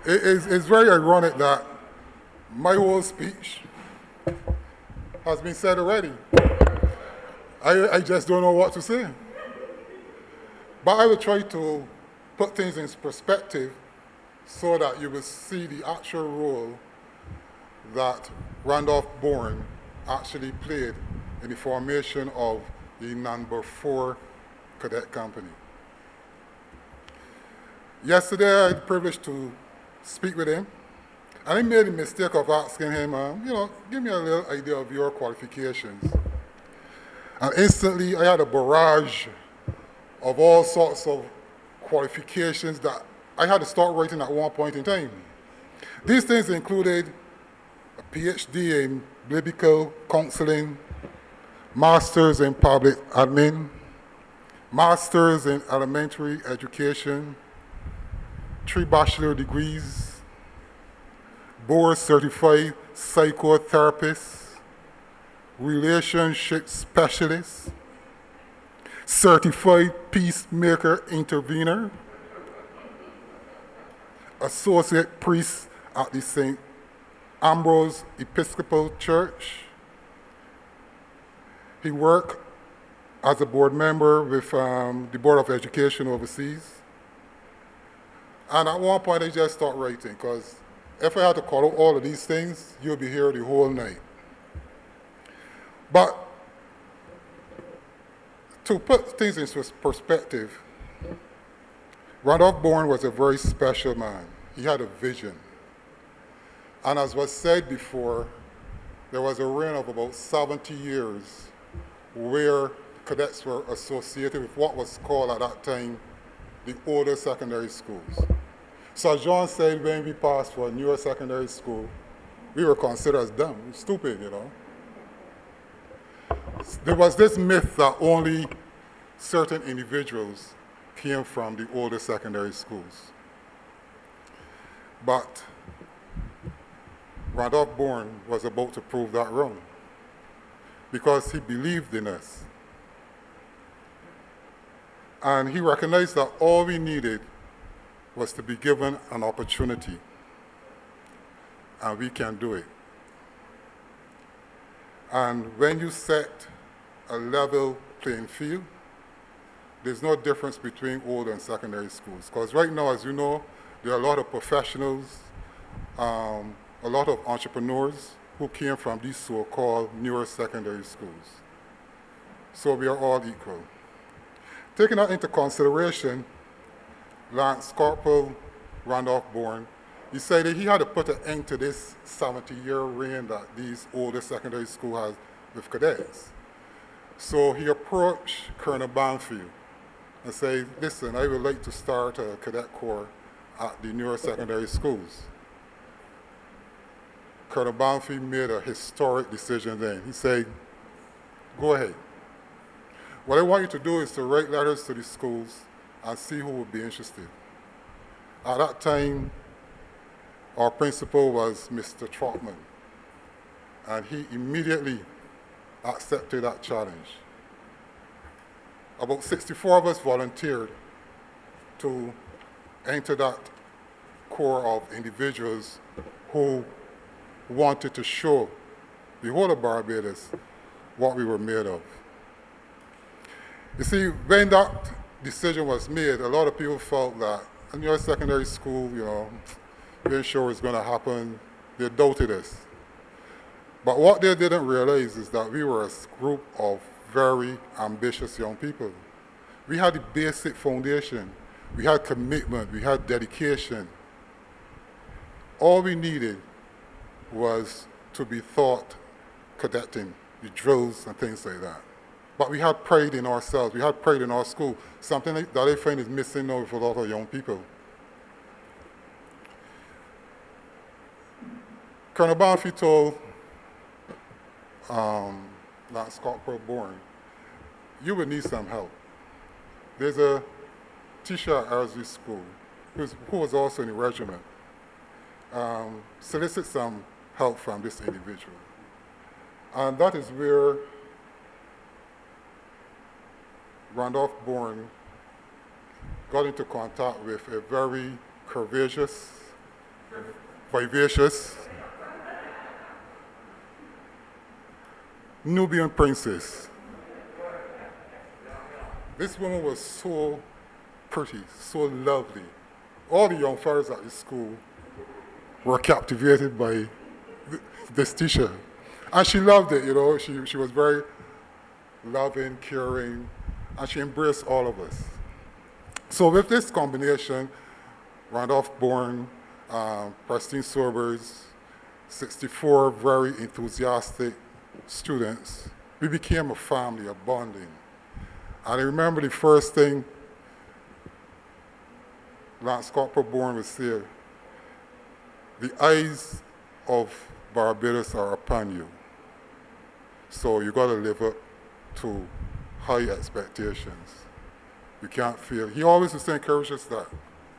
It's very ironic that my whole speech has been said already. I just don't know what to say. But I will try to put things in perspective so that you will see the actual role that Randolph Bourne actually played in the formation of the No.4 Cadet Company. Yesterday, I had the privilege to speak with him, and I made the mistake of asking him, give me a little idea of your qualifications. And instantly, I had a barrage of all sorts of qualifications that I had to start writing at one point in time. These things included a PhD in biblical counseling, masters in public admin, masters in elementary education, 3 bachelor degrees, board certified psychotherapist, relationship specialist, certified peacemaker intervener, associate priest at the St. Ambrose Episcopal Church. He worked as a board member with the Board of Education overseas. And at one point, I just started writing, because if I had to call out all of these things, you'll be here the whole night. But to put things in perspective, Randolph Bourne was a very special man. He had a vision. And as was said before, there was a reign of about 70 years where cadets were associated with what was called at that time the older secondary schools. So as John said, when we passed for a newer secondary school, we were considered as dumb, stupid, There was this myth that only certain individuals came from the older secondary schools. But Randolph Bourne was about to prove that wrong, because he believed in us. And he recognized that all we needed was to be given an opportunity, and we can do it. And when you set a level playing field, there's no difference between old and secondary schools. Because right now, as you know, there are a lot of professionals, a lot of entrepreneurs who came from these so-called newer secondary schools. So we are all equal. Taking that into consideration, Lance Corporal Randolph Bourne decided he had to put an end to this 70-year reign that these older secondary schools have with cadets. So he approached Colonel Banfield and said, listen, I would like to start a cadet corps at the newer secondary schools. Colonel Banfield made a historic decision then. He said, go ahead. What I want you to do is to write letters to the schools and see who would be interested. At that time, our principal was Mr. Trotman, and he immediately accepted that challenge. About 64 of us volunteered to enter that corps of individuals who wanted to show the whole of Barbados what we were made of. You see, when that decision was made, a lot of people felt that Ellerslie Secondary School, we weren't sure it was going to happen. They doubted us. But what they didn't realize is that we were a group of very ambitious young people. We had the basic foundation. We had commitment. We had dedication. All we needed was to be taught cadetting, the drills and things like that. But we had pride in ourselves. We had pride in our school, something that I find is missing now with a lot of young people. Colonel Banfi told Lance Corporal Bourne, you would need some help. There's a teacher at Ellerslie School who was also in the regiment. Solicit some help from this individual. And that is where Randolph Bourne got into contact with a very courageous, vivacious Nubian princess. This woman was so pretty, so lovely. All the young fellas at the school were captivated by this teacher. And she loved it, She was very loving, caring, and she embraced all of us. So with this combination, Randolph Bourne, Presteen Sobers, 64 very enthusiastic students, we became a family, a bonding. And I remember the first thing Lance Corporal Bourne would say, the eyes of Barbados are upon you. So you got to live up to high expectations. You can't fail. He always used to encourage us that.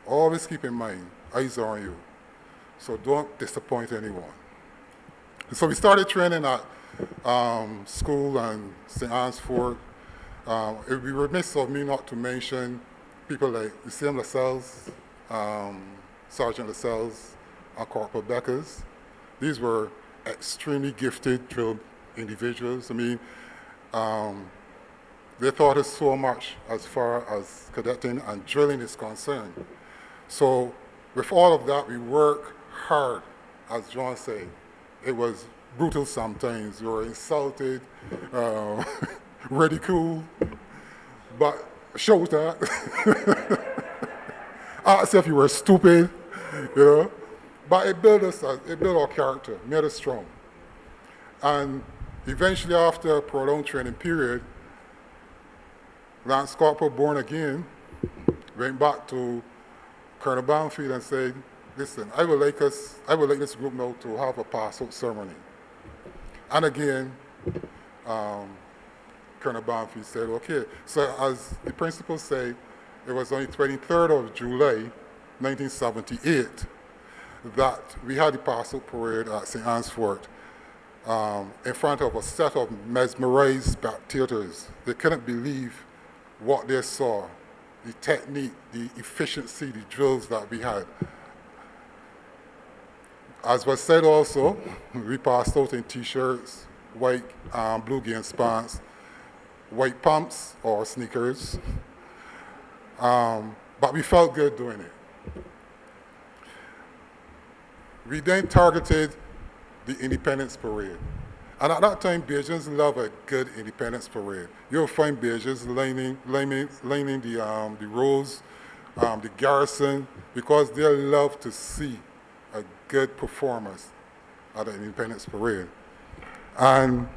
Always keep in mind, eyes are on you. So don't disappoint anyone. So we started training at school and St. Anne's Fort. It would be remiss of me not to mention people like the same Lascelles, Sergeant Lascelles, and Corporal Beckers. These were extremely gifted drill individuals. They taught us so much as far as cadetting and drilling is concerned. So with all of that, we work hard, as John said. It was brutal sometimes. We were insulted, ridiculed, but showed that. Asked if you were stupid, But it built our character, made us strong. And eventually, after a prolonged training period, Lance Corporal Bourne again went back to Colonel Banfield and said, listen, I would like this group now to have a pass-out ceremony. And again, Colonel Banfield said, okay. So as the principal said, it was on the 23rd of July, 1978, that we had the pass-out parade at St. Anne's Fort in front of a set of mesmerized spectators. They couldn't believe what they saw, the technique, the efficiency, the drills that we had. As was said also, we passed out in t-shirts, white blue jeans pants, white pumps or sneakers, but we felt good doing it. We then targeted the Independence Parade. And at that time, Bajans love a good Independence Parade. You'll find Bajans lining the roads, the garrison, because they love to see a good performance at the Independence Parade. And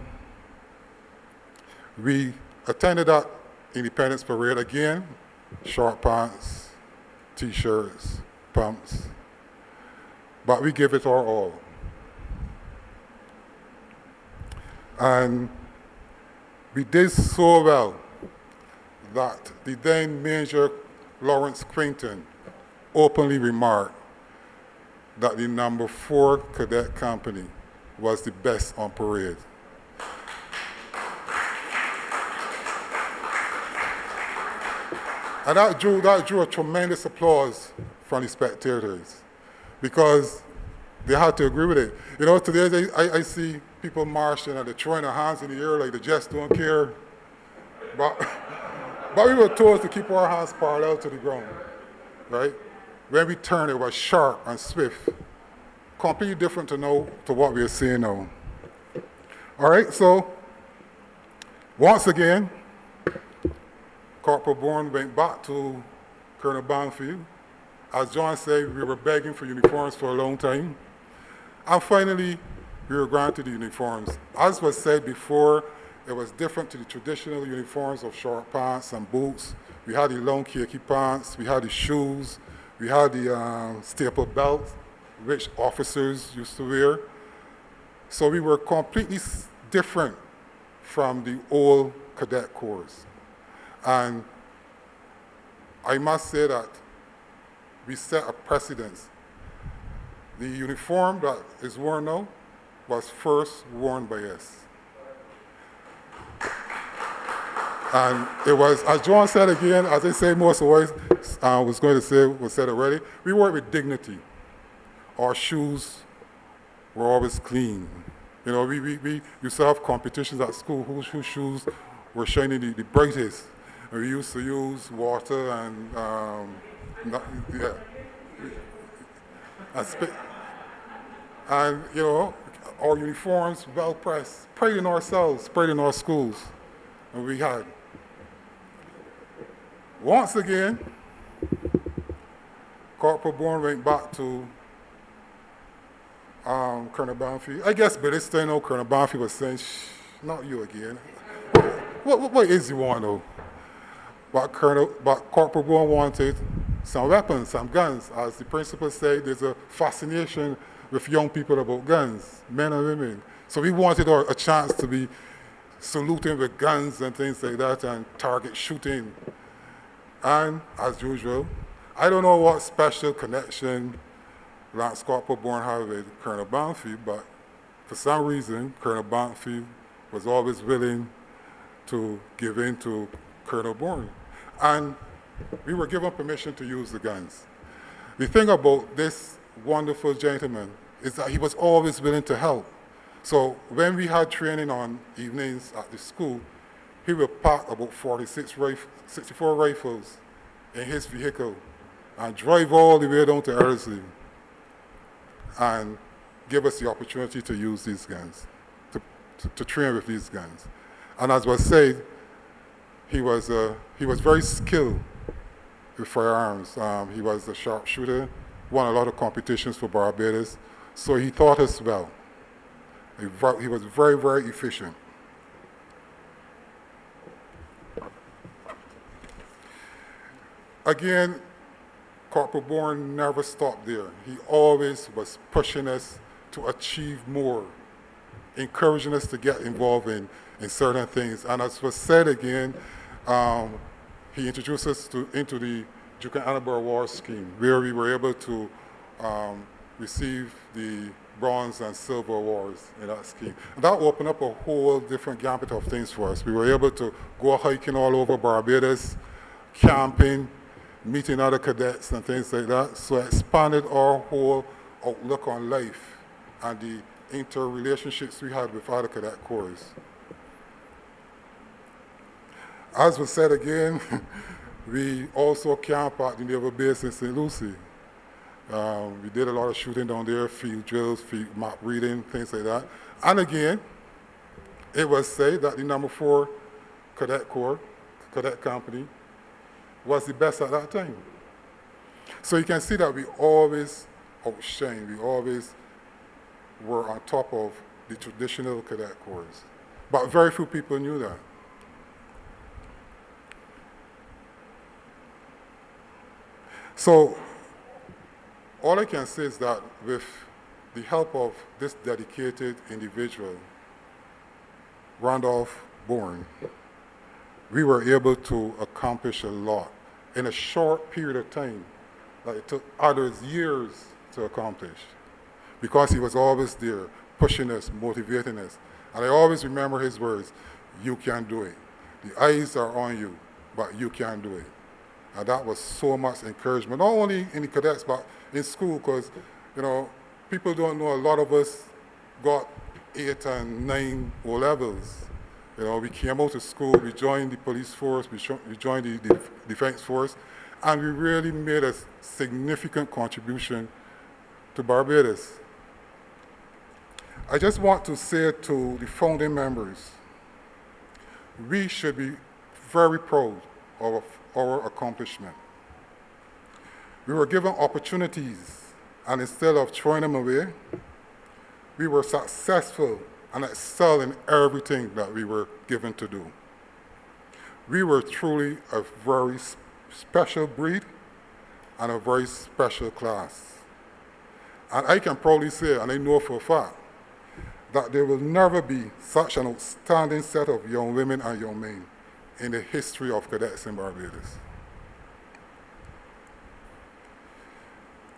we attended that Independence Parade again, short pants, t-shirts, pumps, but we gave it our all. And we did so well that the then Major Lawrence Quinton openly remarked that the No. 4 Cadet Company was the best on parade. And that drew a tremendous applause from the spectators because they had to agree with it. Today I see people marching and they're throwing their hands in the air like they just don't care. But we were told to keep our hands parallel to the ground, right? when we turned, it was sharp and swift. Completely different to what we are seeing now. All right, so once again, Corporal Bourne went back to Colonel Banfield. As John said, we were begging for uniforms for a long time. And finally, we were granted the uniforms. As was said before, it was different to the traditional uniforms of short pants and boots. We had the long khaki pants, we had the shoes, we had the staple belt, which officers used to wear. So we were completely different from the old cadet corps. And I must say that we set a precedence. The uniform that is worn now was first worn by us. And it was, as John said again, as I say most of what I was going to say was said already, we worked with dignity. Our shoes were always clean. You know, we used to have competitions at school whose shoes were shining the brightest. And we used to use water and, and you know, our uniforms well pressed, pride in ourselves, pride in our schools, and we had. Once again, Corporal Bourne went back to Colonel Banfield. I guess by this time, Colonel Banfield was saying, "Shh, not you again. What is you want, though?" But Corporal Bourne wanted some weapons, some guns. As the principal said, there's a fascination with young people about guns, men and women. So we wanted a chance to be saluting with guns and things like that and target shooting. And as usual, I don't know what special connection Lance Corporal Bourne had with Colonel Banfield, but for some reason, Colonel Banfield was always willing to give in to Colonel Bourne. And we were given permission to use the guns. The thing about this wonderful gentleman is that he was always willing to help. So when we had training on evenings at the school, he would pack about 64 rifles in his vehicle and drive all the way down to Ellerslie and give us the opportunity to use these guns, to train with these guns. And as was said, he was very skilled with firearms. He was a sharpshooter, won a lot of competitions for Barbados, so he taught us well. He was very, very efficient. Again, Corporal Bourne never stopped there. He always was pushing us to achieve more, encouraging us to get involved in certain things. And as was said again, he introduced us into the Duke and Annabelle Award Scheme, where we were able to receive the bronze and silver awards in that scheme. And that opened up a whole different gamut of things for us. We were able to go hiking all over Barbados, camping, meeting other cadets and things like that. So it expanded our whole outlook on life and the interrelationships we had with other cadet corps. As was said again, we also camped at the Naval Base in St. Lucie. We did a lot of shooting down there, field drills, field map reading, things like that. And again, it was said that the No.4 Cadet Company was the best at that time. So you can see that we always outshined, we always were on top of the traditional cadet corps. But very few people knew that. So all I can say is that with the help of this dedicated individual, Randolph Bourne, we were able to accomplish a lot in a short period of time that it took others years to accomplish, because he was always there, pushing us, motivating us. And I always remember his words, "You can do it. The eyes are on you, but you can do it." And that was so much encouragement, not only in the cadets, but in school, because, you know, people don't know a lot of us got 8 and 9 O-levels. You know, we came out of school, we joined the police force, we joined the defense force, and we really made a significant contribution to Barbados. I just want to say to the founding members, we should be very proud of our accomplishment. We were given opportunities, and instead of throwing them away, we were successful and excelled in everything that we were given to do. We were truly a very special breed and a very special class. And I can proudly say, and I know for a fact, that there will never be such an outstanding set of young women and young men in the history of cadets in Barbados.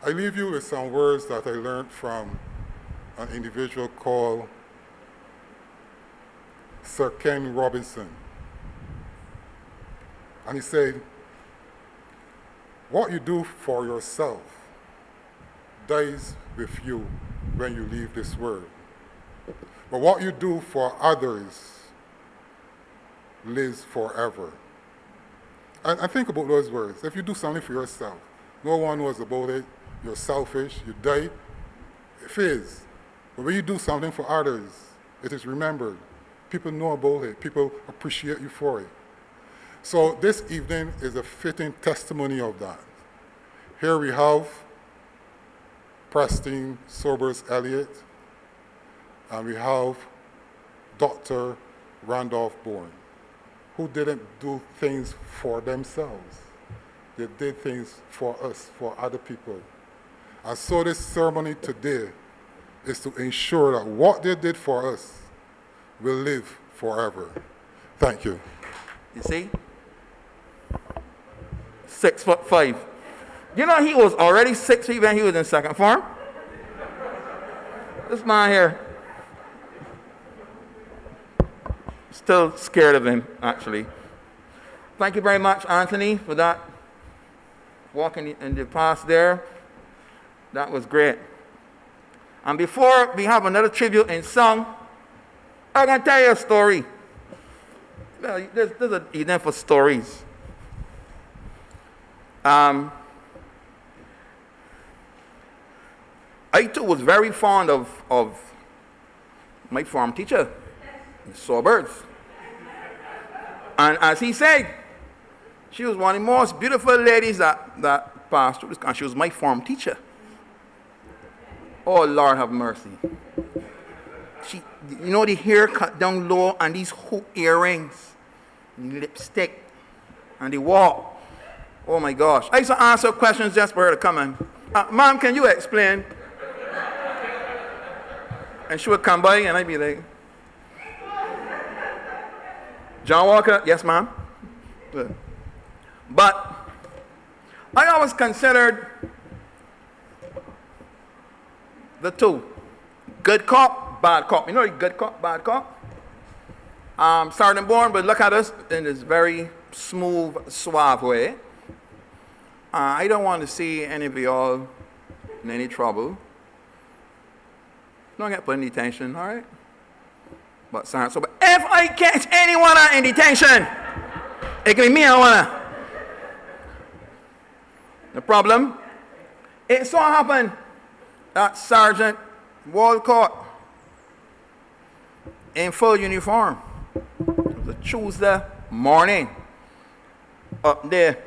I leave you with some words that I learned from an individual called Sir Ken Robinson. And he said, "What you do for yourself dies with you when you leave this world. But what you do for others lives forever." And think about those words. If you do something for yourself, no one knows about it, you're selfish, you die, it fades. But when you do something for others, it is remembered. People know about it. People appreciate you for it. So this evening is a fitting testimony of that. Here we have Presteen Sobers-Elliott, and we have Dr. Randolph Bourne, who didn't do things for themselves. They did things for us, for other people. And so this ceremony today is to ensure that what they did for us will live forever. Thank you. You see? 6'5". You know he was already 6 feet when he was in second form? This man here. Still scared of him, actually. Thank you very much, Anthony, for that. Walking in the past there. That was great. And before we have another tribute in song, I'm going to tell you a story. Well, there's an evening for stories. I too was very fond of my form teacher, Sobers. And as he said, she was one of the most beautiful ladies that passed through this country. She was my form teacher. Oh, Lord have mercy. She, you know, the hair cut down low and these hoop earrings, and the lipstick, and the walk. Oh my gosh. I used to answer questions just for her to come in. Ma'am, can you explain? And she would come by and I'd be like, John Walker, yes ma'am. But I always considered the two. Good cop, bad cop. You know, good cop, bad cop. Sergeant Bourne would look at us in this very smooth, suave way. I don't want to see any of y'all in any trouble. Don't get put in detention, all right? But Sergeant Sober, if I catch anyone in detention, it can be me, I wanna. The problem, it so happened that Sergeant Walcott in full uniform. It was a Tuesday morning up there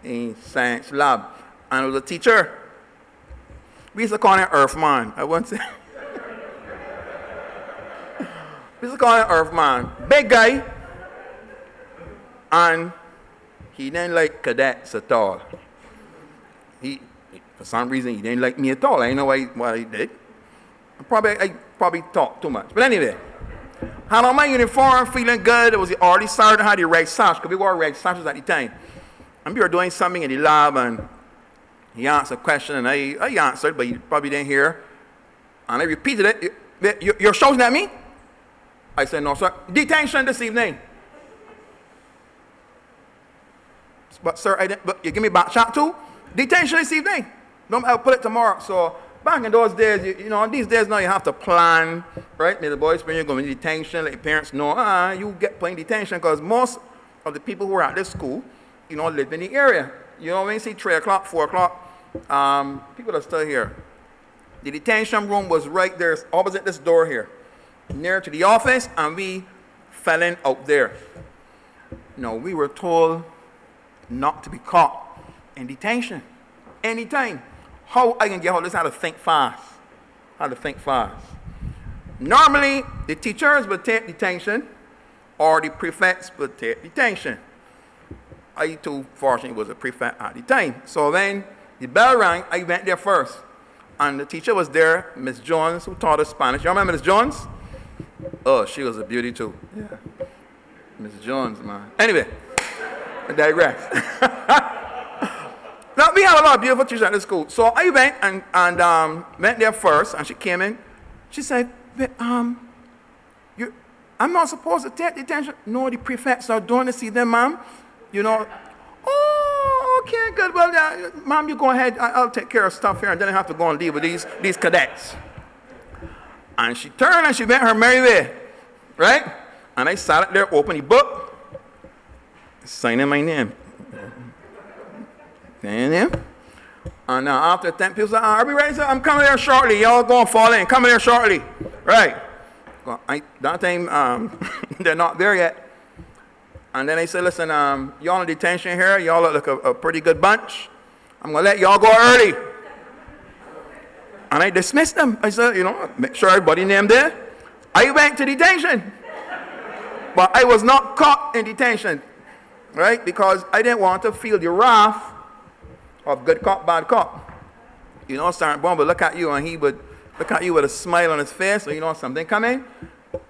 in science lab, and it was a teacher. We used to call him Earthman. I won't say. We used to call him Earthman. Big guy, and he didn't like cadets at all. For some reason, he didn't like me at all. I didn't know why he did. I probably talked too much. But anyway, had on my uniform, feeling good. It was the already sergeant had the red sash, because we wore red sashes at the time. And we were doing something in the lab, and he asked a question, and I answered, but he probably didn't hear. And I repeated it. You're shouting at me? I said, no, sir. Detention this evening. But, sir, but you give me back shot too? Detention this evening. I'll put it tomorrow. So back in those days, you know, these days now you have to plan, right? May the boys, when you're going to detention, let your parents know, you get put in detention, because most of the people who are at this school, you know, live in the area. You know, when you see 3 o'clock, 4 o'clock, people are still here. The detention room was right there, opposite this door here, near to the office, and we fell in out there. No, we were told not to be caught in detention anytime. How I can get out of this? I had to think fast. Normally, the teachers would take detention, or the prefects would take detention. I too, fortunately, was a prefect at the time. So when the bell rang, I went there first. And the teacher was there, Miss Jones, who taught us Spanish. You remember Miss Jones? Oh, she was a beauty too. Yeah. Miss Jones, man. Anyway, I digress. Now, we have a lot of beautiful teachers at the school. So I went and went there first, and she came in. She said, I'm not supposed to take detention. No, the prefects are doing to see them, ma'am. You know, oh, okay, good. Well, ma'am, you go ahead. I'll take care of stuff here, and then I have to go and deal with these cadets. And she turned and she went her merry way, right? And I sat there, opened the book, signing my name. And after 10 people said, are we ready? I'm coming there shortly. Y'all going to fall in. Coming there shortly. Right. Well, that time, they're not there yet. And then they said, listen, y'all in detention here. Y'all look like a pretty good bunch. I'm going to let y'all go early. And I dismissed them. I said, make sure everybody named there. I went to detention. But I was not caught in detention. Right? Because I didn't want to feel the wrath of good cop, bad cop. Sergeant Bourne would look at you and he would look at you with a smile on his face, so something coming,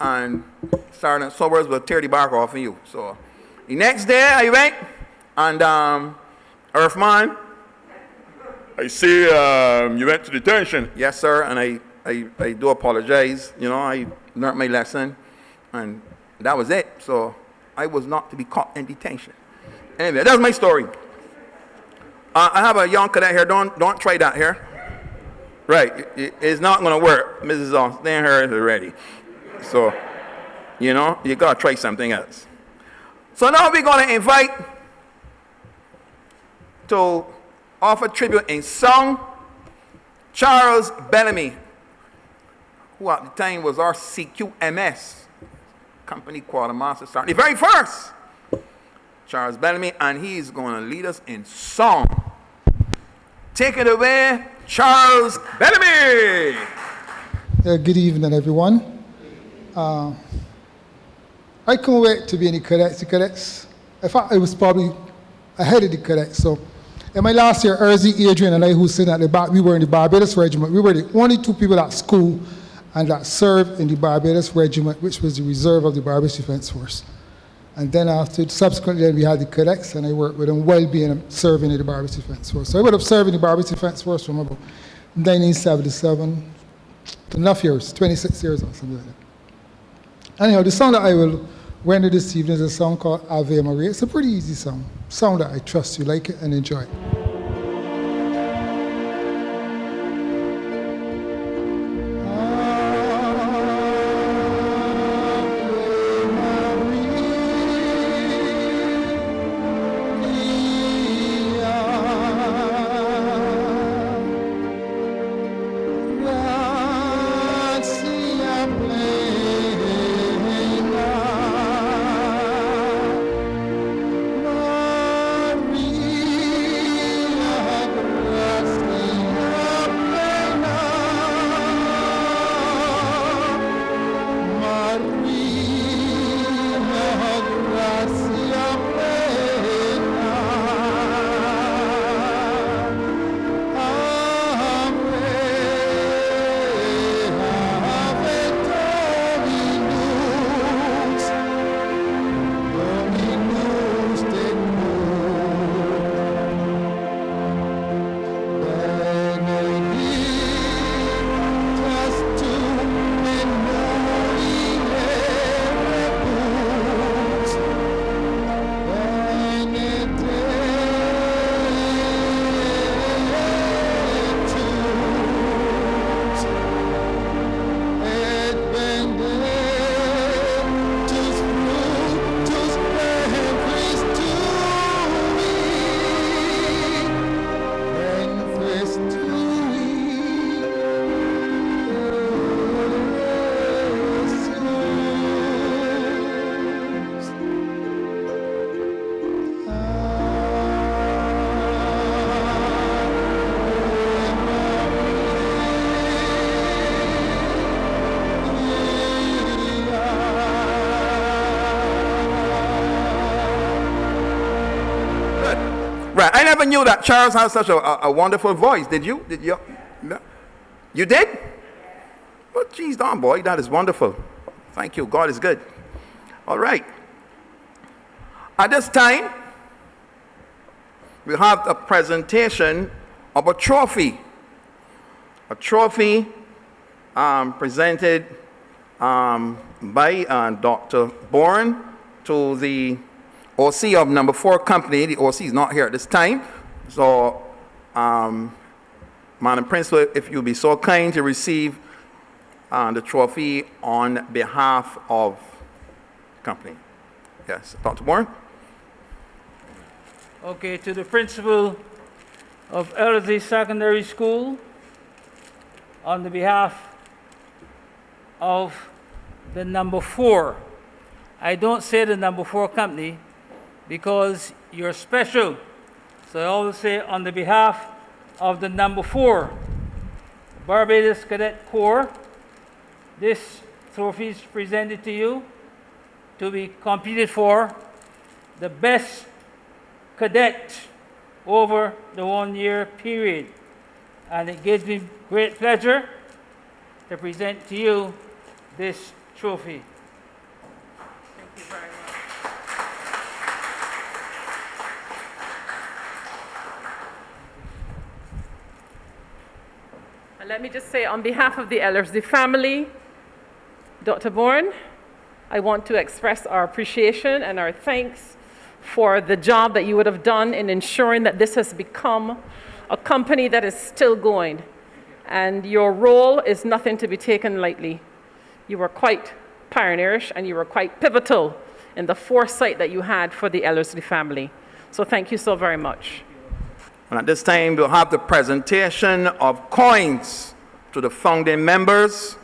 and Sergeant Sobers would tear the bark off of you. So the next day I went, and Earthman, I see you went to detention. Yes, sir, and I do apologize. I learned my lesson, and that was it. So I was not to be caught in detention. Anyway, that's my story. I have a young cadet here. Don't try that here. Right. It's not going to work. Mrs. Austin here is ready. So, you got to try something else. So now we're going to invite to offer tribute in song Charles Bellamy, who at the time was our CQMS, Company Quartermaster Sergeant. The very first. Charles Bellamy, and he's going to lead us in song. Take it away, Charles Bellamy. Good evening, everyone. I couldn't wait to be in the cadets. In fact, I was probably ahead of the cadets. So, in my last year, Ellerslie, Adrian, and I, who sitting at the back, we were in the Barbados Regiment. We were the only 2 people at school and that served in the Barbados Regiment, which was the reserve of the Barbados Defense Force. And then subsequently, we had the cadets, and I worked with them while serving in the Barbados Defense Force. So I would have served in the Barbados Defense Force from about 1977 to enough years, 26 years or something like that. Anyhow, the song that I will render this evening is a song called Ave Maria. It's a pretty easy song that I trust you like it and enjoy it. right. I never knew that Charles has such a wonderful voice. Did you? Did you? No. You did? Well, geez, darn boy, that is wonderful. Thank you. God is good. All right. At this time, we have a presentation of a trophy. A trophy presented by Dr. Bourne to the OC of No. 4 Company. The OC is not here at this time. So, Madam Principal, if you'll be so kind to receive the trophy on behalf of the company. Yes, Dr. Bourne. Okay, to the principal of Ellerslie Secondary School, on the behalf of the No. 4. I don't say the No. 4 Company because you're special. So I always say on the behalf of the No. 4 Barbados Cadet Corps, this trophy is presented to you to be competed for the best cadet over the 1-year period. And it gives me great pleasure to present to you this trophy. Thank you very much. And let me just say, on behalf of the Ellerslie family, Dr. Bourne, I want to express our appreciation and our thanks for the job that you would have done in ensuring that this has become a company that is still going. And your role is nothing to be taken lightly. You were quite pioneerish and you were quite pivotal in the foresight that you had for the Ellerslie family. So thank you so very much. And at this time, we'll have the presentation of coins to the founding members.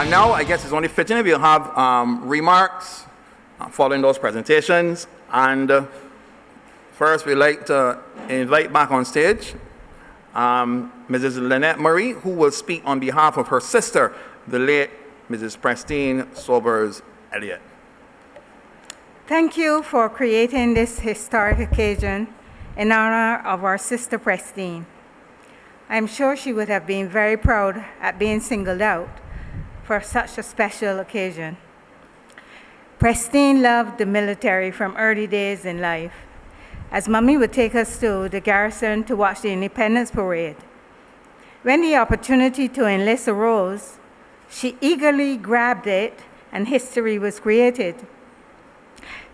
And now, I guess it's only fitting we'll have remarks following those presentations. And first, we'd like to invite back on stage Mrs. Lynette Murray, who will speak on behalf of her sister, the late Mrs. Presteen Sobers-Elliott. Thank you for creating this historic occasion in honor of our sister Presteen. I'm sure she would have been very proud at being singled out for such a special occasion. Presteen loved the military from early days in life, as Mommy would take us to the garrison to watch the Independence Parade. When the opportunity to enlist arose, she eagerly grabbed it and history was created.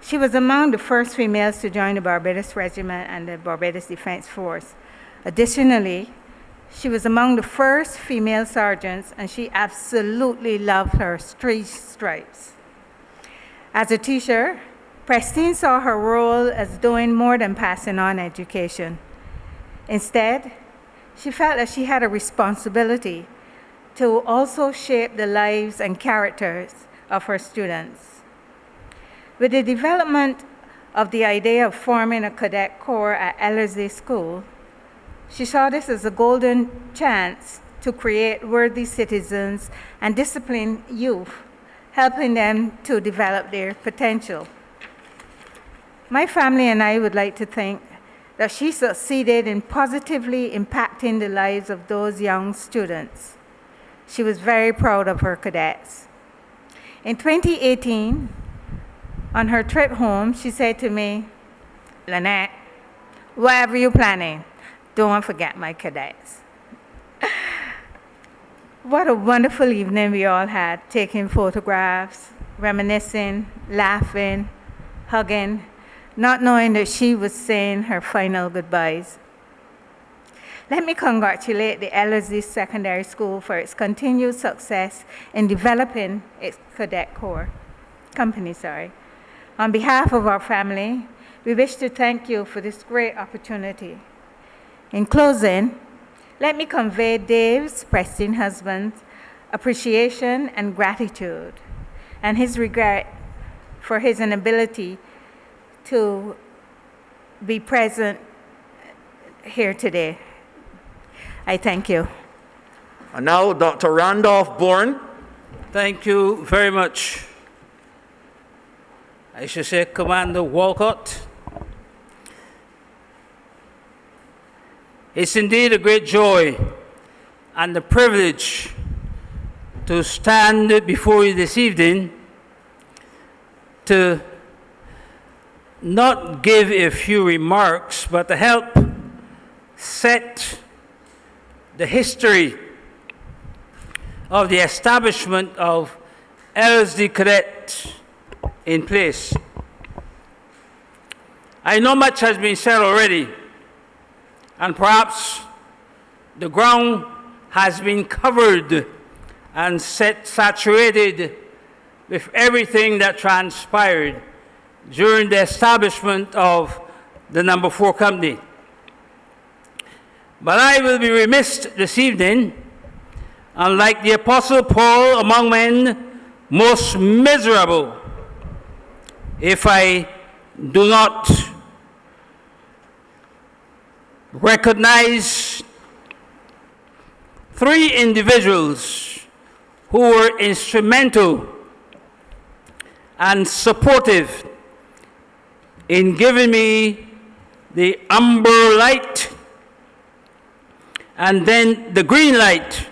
She was among the first females to join the Barbados Regiment and the Barbados Defense Force. Additionally, she was among the first female sergeants, and she absolutely loved her three stripes. As a teacher, Presteen saw her role as doing more than passing on education. Instead, she felt that she had a responsibility to also shape the lives and characters of her students. With the development of the idea of forming a cadet corps at Ellerslie School, she saw this as a golden chance to create worthy citizens and discipline youth, helping them to develop their potential. My family and I would like to think that she succeeded in positively impacting the lives of those young students. She was very proud of her cadets. In 2018, on her trip home, she said to me, "Lynette, whatever you're planning, don't forget my cadets." What a wonderful evening we all had, taking photographs, reminiscing, laughing, hugging, not knowing that she was saying her final goodbyes. Let me congratulate the Ellerslie Secondary School for its continued success in developing its cadet company. On behalf of our family, we wish to thank you for this great opportunity. In closing, let me convey Dave's, Presteen's husband, appreciation and gratitude, and his regret for his inability to be present here today. I thank you. And now, Dr. Randolph Bourne. Thank you very much. I should say Commander Walcott. It's indeed a great joy and a privilege to stand before you this evening to not give a few remarks, but to help set the history of the establishment of Ellerslie Cadet in place. I know much has been said already, and perhaps the ground has been covered and saturated with everything that transpired during the establishment of the No. 4 Company. But I will be remiss this evening, unlike the Apostle Paul among men, most miserable, if I do not recognize three individuals who were instrumental and supportive in giving me the amber light and then the green light,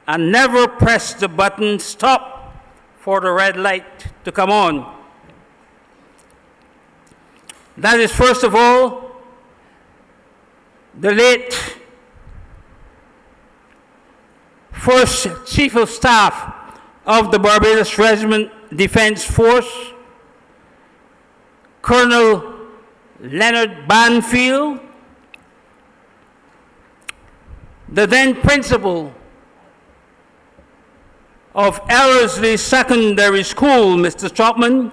and never press the button stop for the red light to come on. That is, first of all, the late first Chief of Staff of the Barbados Regiment Defense Force, Colonel Leonard Banfield, the then principal of Ellerslie Secondary School, Mr. Chapman,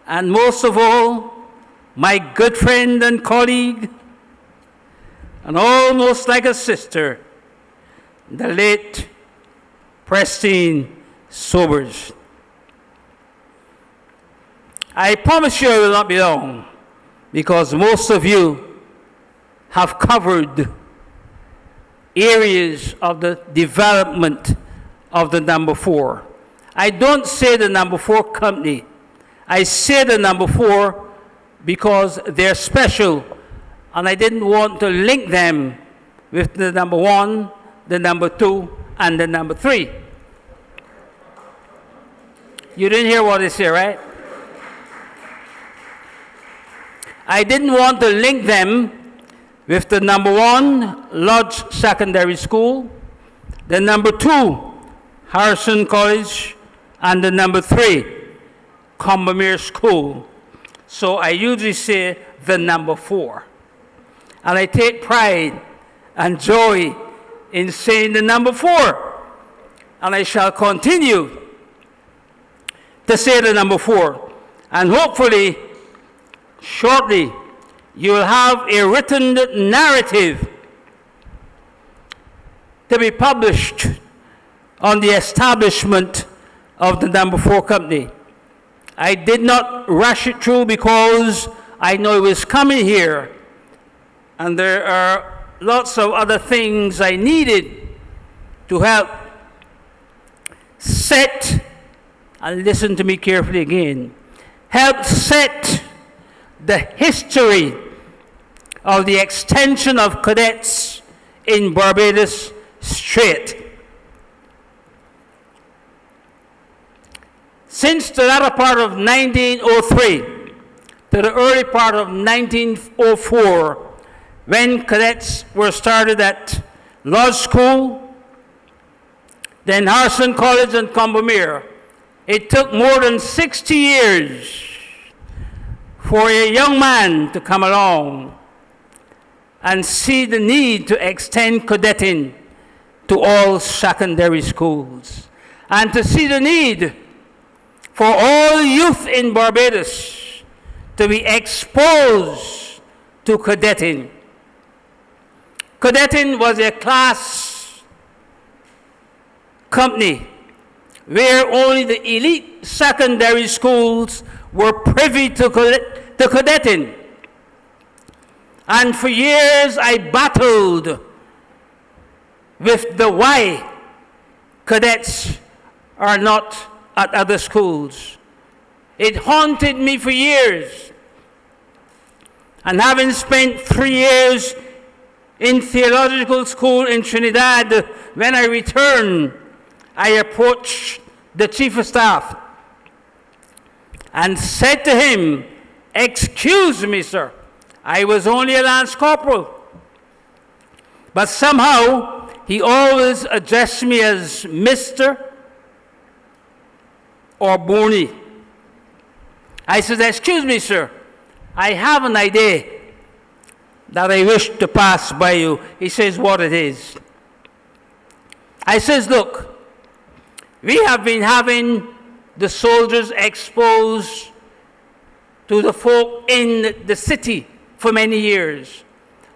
and most of all, my good friend and colleague, and almost like a sister, the late Presteen Sobers. I promise you I will not be long, because most of you have covered areas of the development of the number 4. I don't say the number 4 company. I say the number 4 because they're special, and I didn't want to link them with the number 1, the number 2, and the number 3. You didn't hear what I said, right? I didn't want to link them with the number 1, Lodge Secondary School, the number 2, Harrison College, and the number 3, Combermere School. So I usually say the number 4. And I take pride and joy in saying the number 4. And I shall continue to say the number 4. And hopefully, shortly, you will have a written narrative to be published on the establishment of the number 4 company. I did not rush it through because I know it was coming here, and there are lots of other things I needed to help set, and listen to me carefully again, help set the history of the extension of cadets in Barbados straight. Since the latter part of 1903 to the early part of 1904, when cadets were started at Lodge School, then Harrison College and Combermere, it took more than 60 years for a young man to come along and see the need to extend cadetting to all secondary schools, and to see the need for all youth in Barbados to be exposed to cadetting. Cadetting was a class company where only the elite secondary schools were privy to cadetting. And for years I battled with the why cadets are not at other schools. It haunted me for years. And having spent 3 years in theological school in Trinidad, when I returned, I approached the chief of staff and said to him, "Excuse me, sir, I was only a lance corporal." But somehow, he always addressed me as Mr. or Bourne. I said, "Excuse me, sir, I have an idea that I wish to pass by you." He says, "What it is?" I says, "Look, we have been having the soldiers exposed to the folk in the city for many years.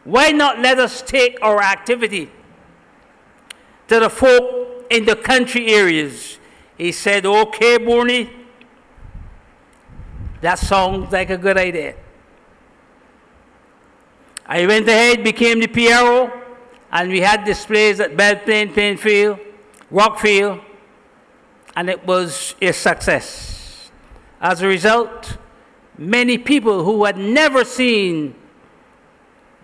Why not let us take our activity to the folk in the country areas?" He said, "Okay, Bourne, that sounds like a good idea." I went ahead, became the PRO, and we had displays at Belplain, Plainfield, Rockfield, and it was a success. As a result, many people who had never seen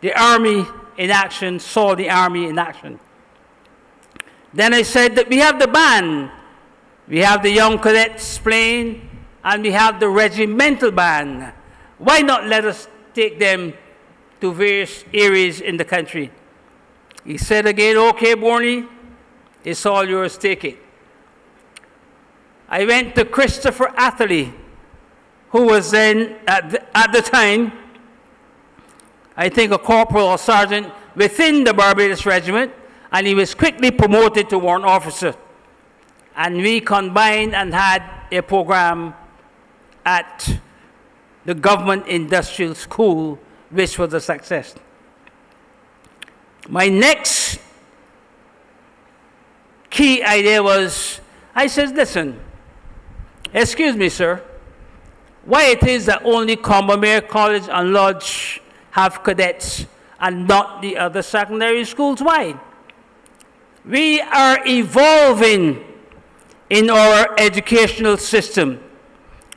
the Army in action saw the Army in action. Then I said that we have the band. We have the young cadets playing, and we have the regimental band. Why not let us take them to various areas in the country? He said again, "Okay, Bourne, it's all yours, take it." I went to Christopher Atherley, who was then, at the time, I think a corporal or sergeant within the Barbados Regiment, and he was quickly promoted to warrant officer. And we combined and had a program at the Government Industrial School, which was a success. My next key idea was, I said, listen, excuse me, sir, why it is that only Combermere College and Lodge have cadets and not the other secondary schools? Why? We are evolving in our educational system.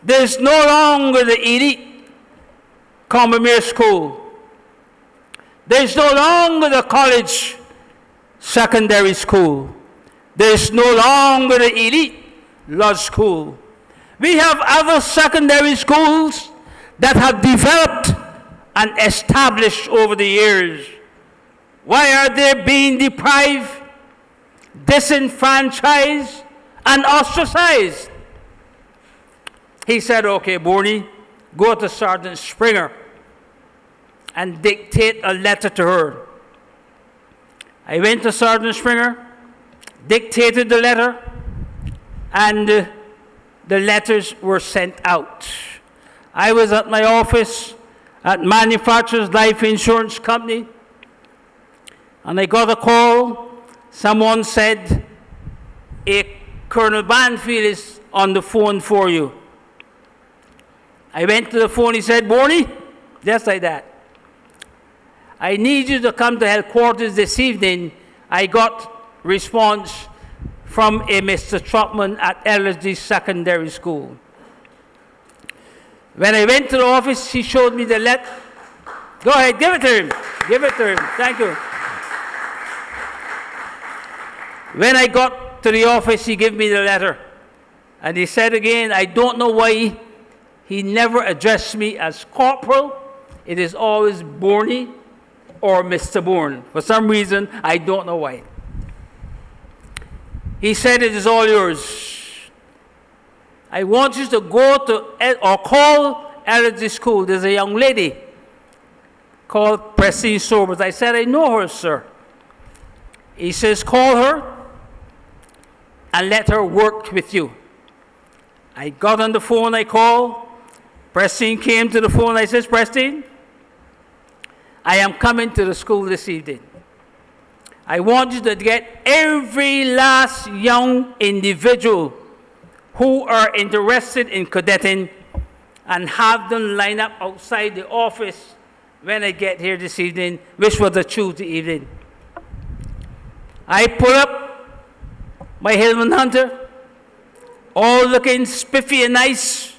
There's no longer the elite Combermere School. There's no longer the college secondary school. There's no longer the elite Lodge School. We have other secondary schools that have developed and established over the years. Why are they being deprived, disenfranchised, and ostracized? He said, okay, Bourne, go to Sergeant Springer and dictate a letter to her. I went to Sergeant Springer, dictated the letter, and the letters were sent out. I was at my office at Manufacturers Life Insurance Company, and I got a call. Someone said, Colonel Banfield is on the phone for you. I went to the phone. He said, Bourne, just like that, I need you to come to headquarters this evening. I got response from a Mr. Trotman at Ellerslie Secondary School. When I went to the office, he showed me the letter. Go ahead, give it to him. Give it to him. Thank you. When I got to the office, he gave me the letter. And he said again, I don't know why he never addressed me as corporal. It is always Bourne or Mr. Bourne. For some reason, I don't know why. He said, it is all yours. I want you to go to, or call Ellerslie School. There's a young lady called Presteen Sobers. I said, I know her, sir. He says, call her and let her work with you. I got on the phone, I called. Presteen came to the phone. I says, Presteen, I am coming to the school this evening. I want you to get every last young individual who are interested in cadetting and have them line up outside the office when I get here this evening, which was a Tuesday evening. I pull up my Hillman Hunter, all looking spiffy and nice,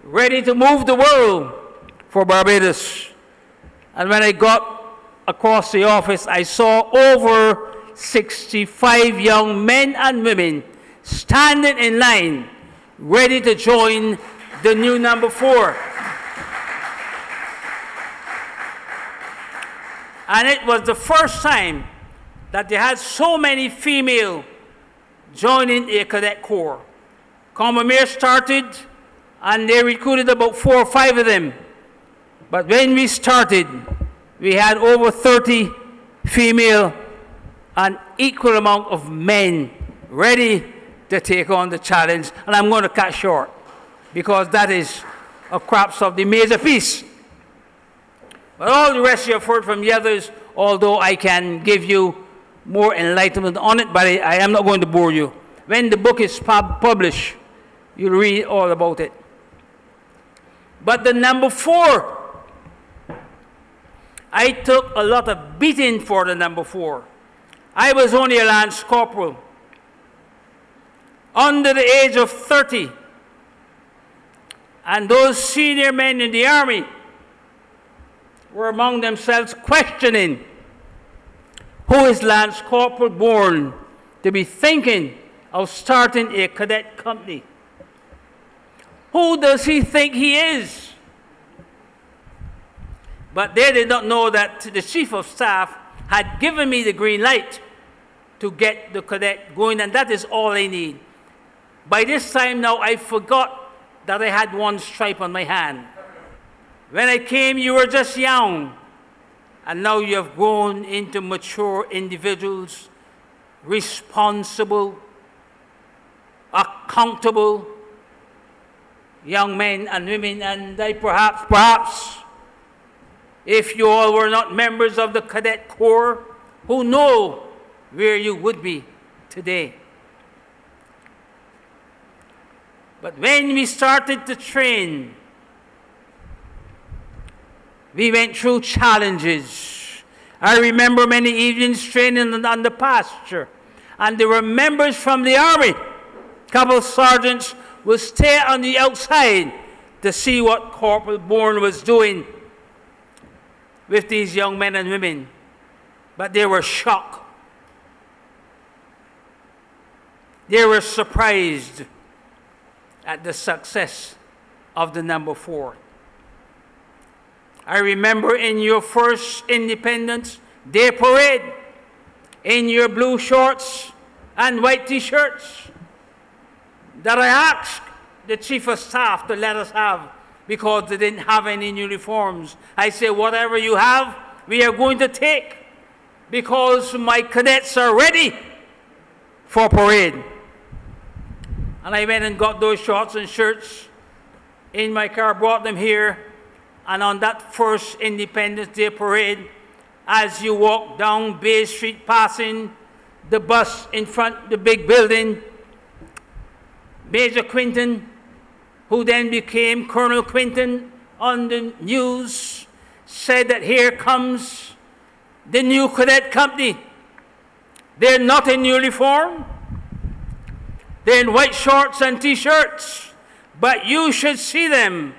ready to move the world for Barbados. And when I got across the office, I saw over 65 young men and women standing in line, ready to join the new number 4. And it was the first time that they had so many female joining a cadet corps. Combermere started, and they recruited about 4 or 5 of them. But when we started, we had over 30 female and equal amount of men ready to take on the challenge. And I'm going to cut short because that is a crux of the major piece. But all the rest you have heard from the others, although I can give you more enlightenment on it, but I am not going to bore you. When the book is published, you'll read all about it. But the number 4, I took a lot of beating for the number 4. I was only a lance corporal. Under the age of 30. And those senior men in the army were among themselves questioning, who is Lance Corporal Bourne to be thinking of starting a cadet company? Who does he think he is? But they did not know that the Chief of Staff had given me the green light to get the cadet going, and that is all I need. By this time now, I forgot that I had one stripe on my hand. When I came, you were just young, and now you have grown into mature individuals, responsible, accountable young men and women, and I perhaps, if you all were not members of the cadet corps, who know where you would be today. But when we started to train, we went through challenges. I remember many evenings training on the pasture, and there were members from the army. A couple of sergeants would stay on the outside to see what Corporal Bourne was doing with these young men and women. But they were shocked. They were surprised at the success of the No. 4. I remember in your first Independence Day parade, in your blue shorts and white t-shirts, that I asked the Chief of Staff to let us have because they didn't have any uniforms. I said, whatever you have, we are going to take because my cadets are ready for parade. And I went and got those shorts and shirts in my car, brought them here, and on that first Independence Day parade, as you walk down Bay Street passing the bus in front of the big building, Major Quinton, who then became Colonel Quinton on the news, said that here comes the new cadet company. They're not in uniform. They're in white shorts and t-shirts, but you should see them.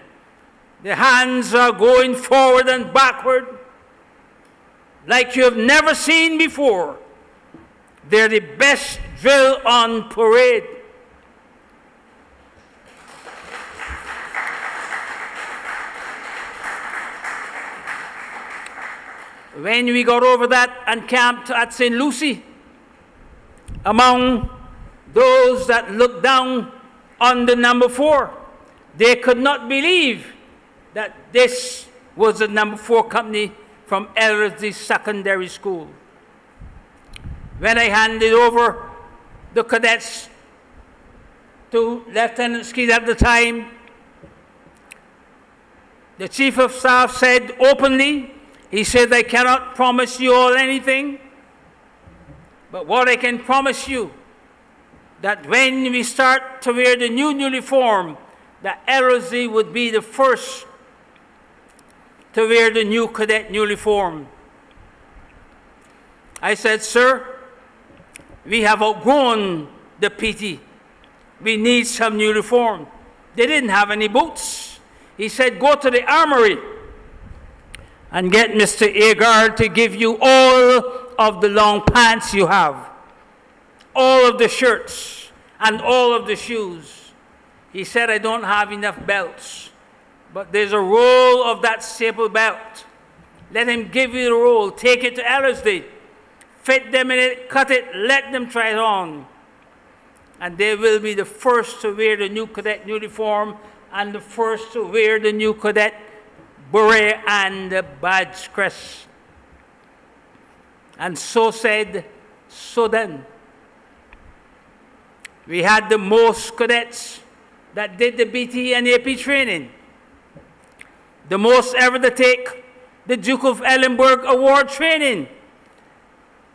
The hands are going forward and backward like you have never seen before. They're the best drill on parade. When we got over that and camped at St. Lucie, among those that looked down on the No. 4, they could not believe that this was the No. 4 company from Ellerslie Secondary School. When I handed over the cadets to Lieutenant Skeet at the time, the Chief of Staff said openly, he said, I cannot promise you all anything, but what I can promise you, that when we start to wear the new uniform, that Ellerslie would be the first to wear the new cadet uniform. I said, sir, we have outgrown the PT. We need some uniform. They didn't have any boots. He said, go to the armory and get Mr. Agard to give you all of the long pants you have, all of the shirts, and all of the shoes. He said, I don't have enough belts, but there's a roll of that staple belt. Let him give you the roll. Take it to Ellerslie. Fit them in it, cut it, let them try it on. And they will be the first to wear the new cadet uniform and the first to wear the new cadet beret and the badge crest. And so said, so done. We had the most cadets that did the BT and AP training. The most ever to take the Duke of Edinburgh Award training.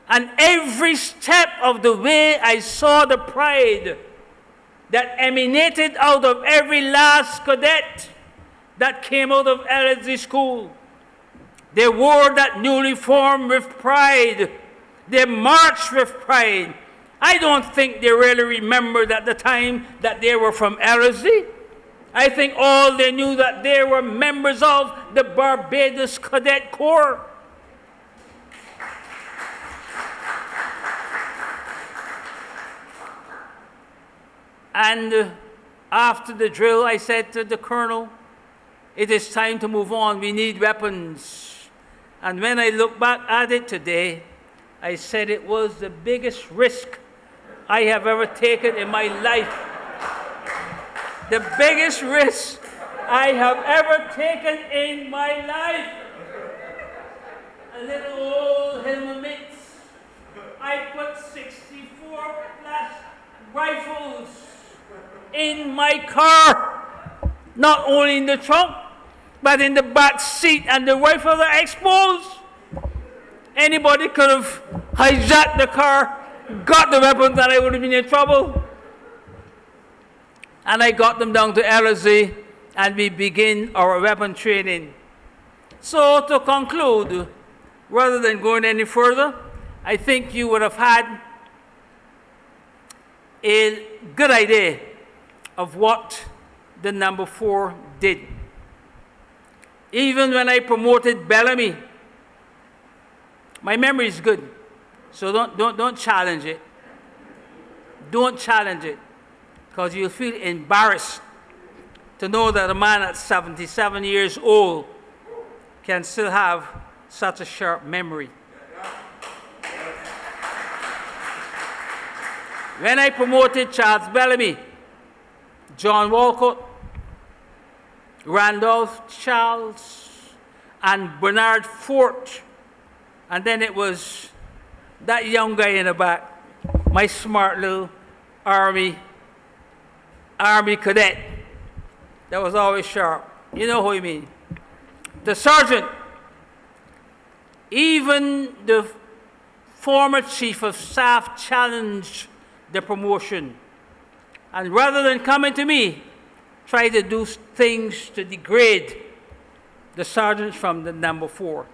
And every step of the way I saw the pride that emanated out of every last cadet that came out of Ellerslie School. They wore that new uniform with pride. They marched with pride. I don't think they really remembered at the time that they were from Ellerslie. I think all they knew that they were members of the Barbados Cadet Corps. And after the drill, I said to the colonel, it is time to move on. We need weapons. And when I look back at it today, I said it was the biggest risk I have ever taken in my life. The biggest risk I have ever taken in my life. A little old helmet. I put 64 flash rifles in my car, not only in the trunk, but in the back seat, and the rifles are exposed. Anybody could have hijacked the car got the weapons, then I would have been in trouble. And I got them down to Ellerslie, and we begin our weapon training. So to conclude, rather than going any further, I think you would have had a good idea of what the No. 4 did. Even when I promoted Bellamy, my memory is good, so don't challenge it. Don't challenge it, because you'll feel embarrassed to know that a man at 77 years old can still have such a sharp memory. When I promoted Charles Bellamy, John Walcott, Randolph Charles, and Bernard Fort, and then it was that young guy in the back, my smart little Army cadet that was always sharp. You know who I mean. The sergeant, even the former chief of staff challenged the promotion. And rather than coming to me, tried to do things to degrade the sergeants from the No. 4.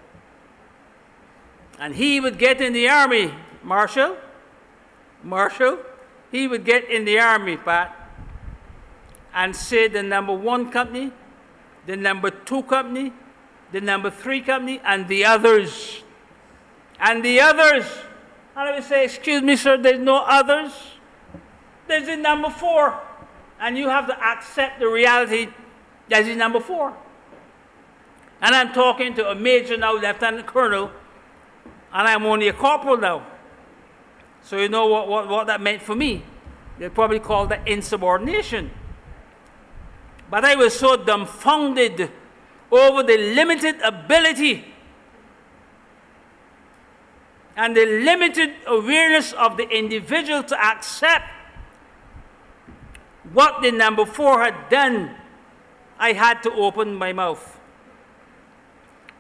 And he would get in the army, Marshall, he would get in the army, Pat, and say the No. 1 company, the No. 2 company, the No. 3 company, and the others. And the others. And I would say, excuse me, sir, there's no others. There's the No. 4. And you have to accept the reality there's the No. 4. And I'm talking to a major now, lieutenant colonel, and I'm only a corporal now. So you know what that meant for me. They probably call that insubordination. But I was so dumbfounded over the limited ability and the limited awareness of the individual to accept what the No. 4 had done. I had to open my mouth.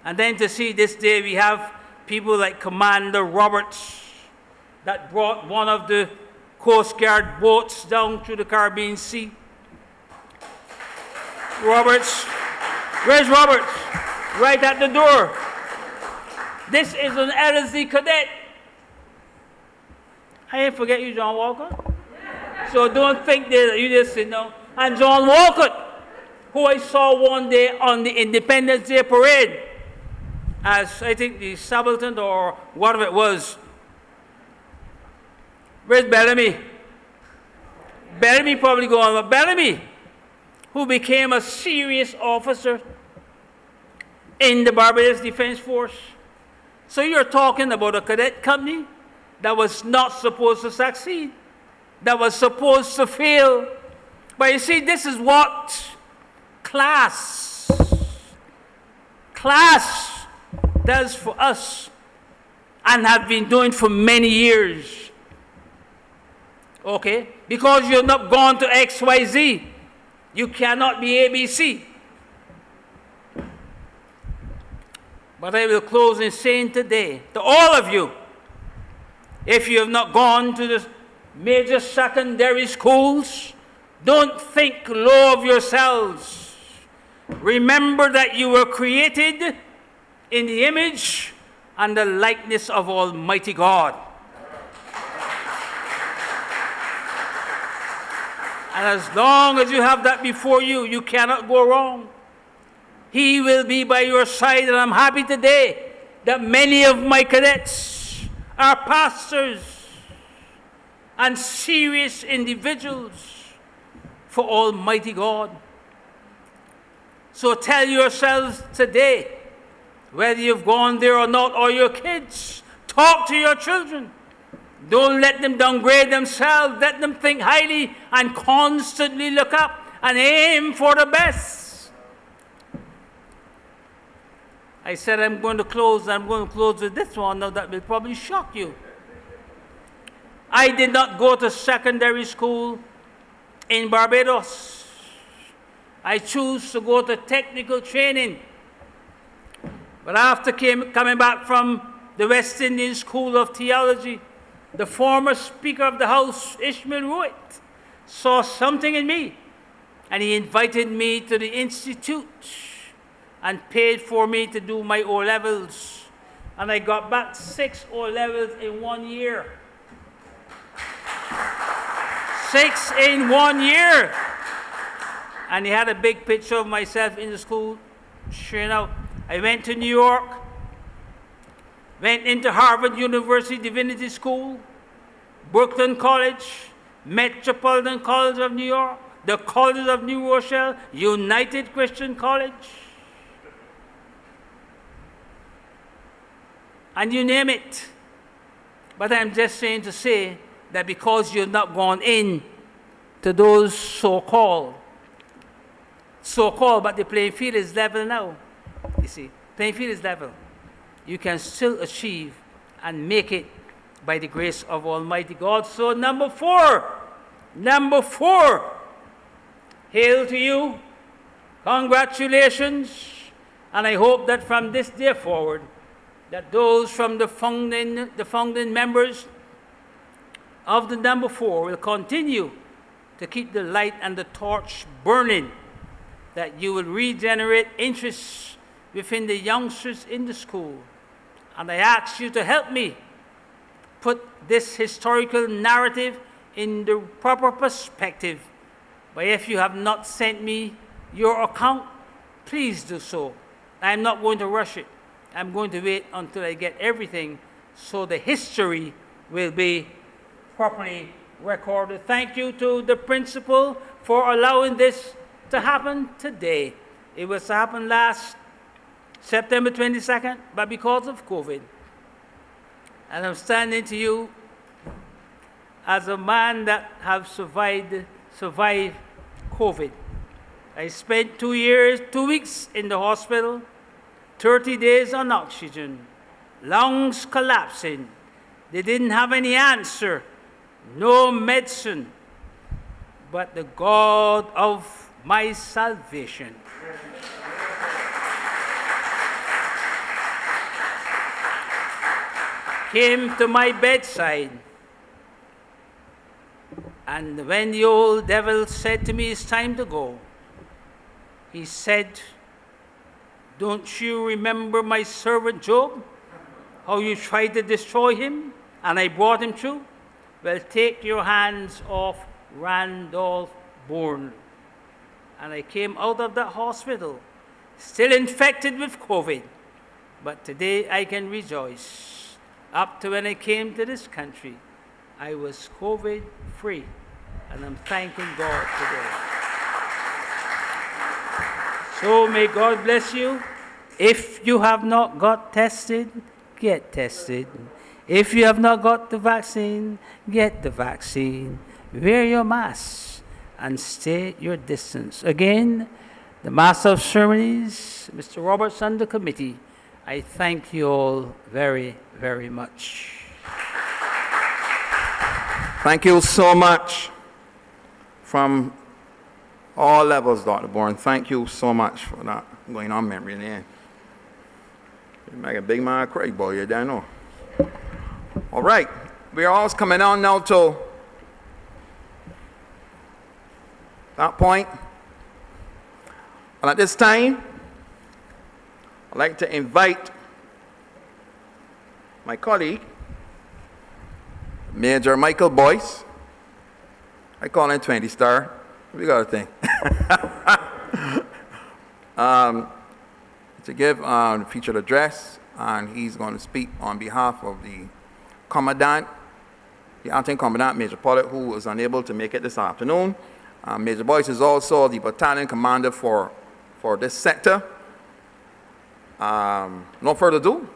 And then to see this day we have people like Commander Roberts that brought one of the Coast Guard boats down through the Caribbean Sea. Roberts, where's Roberts? Right at the door. This is an Ellerslie cadet. I didn't forget you, John Walker. So don't think that you just sit down. And John Walker, who I saw one day on the Independence Day parade, as I think the subaltern or whatever it was. Where's Bellamy? Bellamy probably going, but Bellamy, who became a serious officer in the Barbados Defense Force. So you're talking about a cadet company that was not supposed to succeed, that was supposed to fail. But you see, this is what class does for us and have been doing for many years. Okay? Because you've not gone to XYZ, you cannot be ABC. But I will close in saying today to all of you, if you have not gone to the major secondary schools, don't think low of yourselves. Remember that you were created in the image and the likeness of Almighty God. And as long as you have that before you, you cannot go wrong. He will be by your side, and I'm happy today that many of my cadets are pastors and serious individuals for Almighty God. So tell yourselves today, whether you've gone there or not, or your kids, talk to your children. Don't let them downgrade themselves. Let them think highly and constantly look up and aim for the best. I said I'm going to close with this one now that will probably shock you. I did not go to secondary school in Barbados. I chose to go to technical training. But after coming back from the West Indian School of Theology, the former Speaker of the House, Ishmael Ruitt, saw something in me, and he invited me to the Institute and paid for me to do my O-levels. And I got back 6 O-levels in 1 year. 6 in 1 year. And he had a big picture of myself in the school. Sure enough, I went to New York, went into Harvard University Divinity School, Brooklyn College, Metropolitan College of New York, the College of New Rochelle, United Christian College, and you name it. But I'm just saying to say that because you've not gone in to those so-called, but the playing field is level now. You see, playing field is level. You can still achieve and make it by the grace of Almighty God. So number four, hail to you, congratulations, and I hope that from this day forward, that those from the founding members of the number 4 will continue to keep the light and the torch burning, that you will regenerate interest within the youngsters in the school. And I ask you to help me put this historical narrative in the proper perspective. But if you have not sent me your account, please do so. I'm not going to rush it. I'm going to wait until I get everything so the history will be properly recorded. Thank you to the principal for allowing this to happen today. It was to happen last September 22nd, but because of COVID. And I'm standing to you as a man that have survived COVID. I spent 2 weeks in the hospital, 30 days on oxygen, lungs collapsing. They didn't have any answer, no medicine, but the God of my salvation. Came to my bedside, and when the old devil said to me, it's time to go, he said, don't you remember my servant Job? How you tried to destroy him, and I brought him through? Well, take your hands off Randolph Bourne. And I came out of that hospital, still infected with COVID. But today I can rejoice. Up to when I came to this country, I was COVID-free. And I'm thanking God today. So may God bless you. If you have not got tested, get tested. If you have not got the vaccine, get the vaccine. Wear your mask and stay your distance. Again, the Master of Ceremonies, Mr. Roberts and the committee, I thank you all very, very much. Thank you so much from all levels, Dr. Bourne. Thank you so much for that going on memory in the end. You make a big man cry, boy, you don't know. All right, we are always coming on now to that point. And at this time, I'd like to invite my colleague, Major Michael Boyce. I call him 20 Star. We got a thing. To give the featured address, and he's going to speak on behalf of the Commandant, the Acting Commandant, Major Pollard, who was unable to make it this afternoon. Major Boyce is also the battalion commander for this sector. No further ado,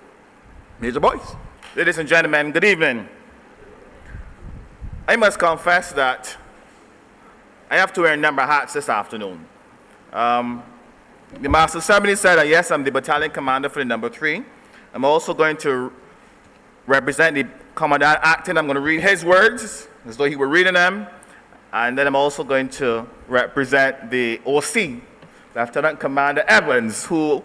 Major Boyce. Ladies and gentlemen, good evening. I must confess that I have to wear a number of hats this afternoon. The Master of Ceremonies said that yes, I'm the battalion commander for the number 3. I'm also going to represent the Commandant Acting. I'm going to read his words as though he were reading them. And then I'm also going to represent the OC, Lieutenant Commander Evans, who,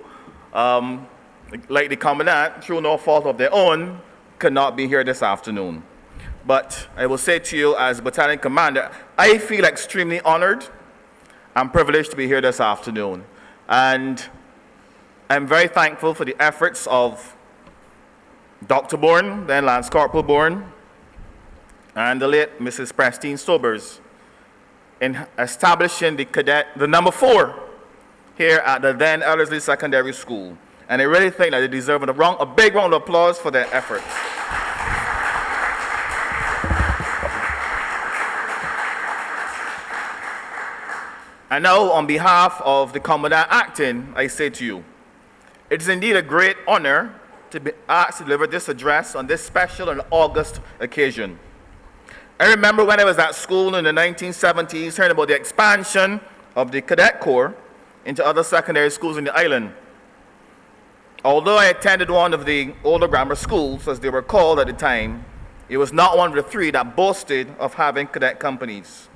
like the Commandant, through no fault of their own, could not be here this afternoon. but I will say to you as battalion commander, I feel extremely honored and privileged to be here this afternoon. And I'm very thankful for the efforts of Dr. Bourne, then Lance Corporal Bourne, and the late Mrs. Presteen Sobers in establishing the number 4 here at the then Ellerslie Secondary School. And I really think that they deserve a big round of applause for their efforts. And now, on behalf of the Commandant Acting, I say to you, it is indeed a great honor to be asked to deliver this address on this special and August occasion. I remember when I was at school in the 1970s, hearing about the expansion of the Cadet Corps into other secondary schools in the island. Although I attended one of the older grammar schools, as they were called at the time, it was not one of the 3 that boasted of having cadet companies.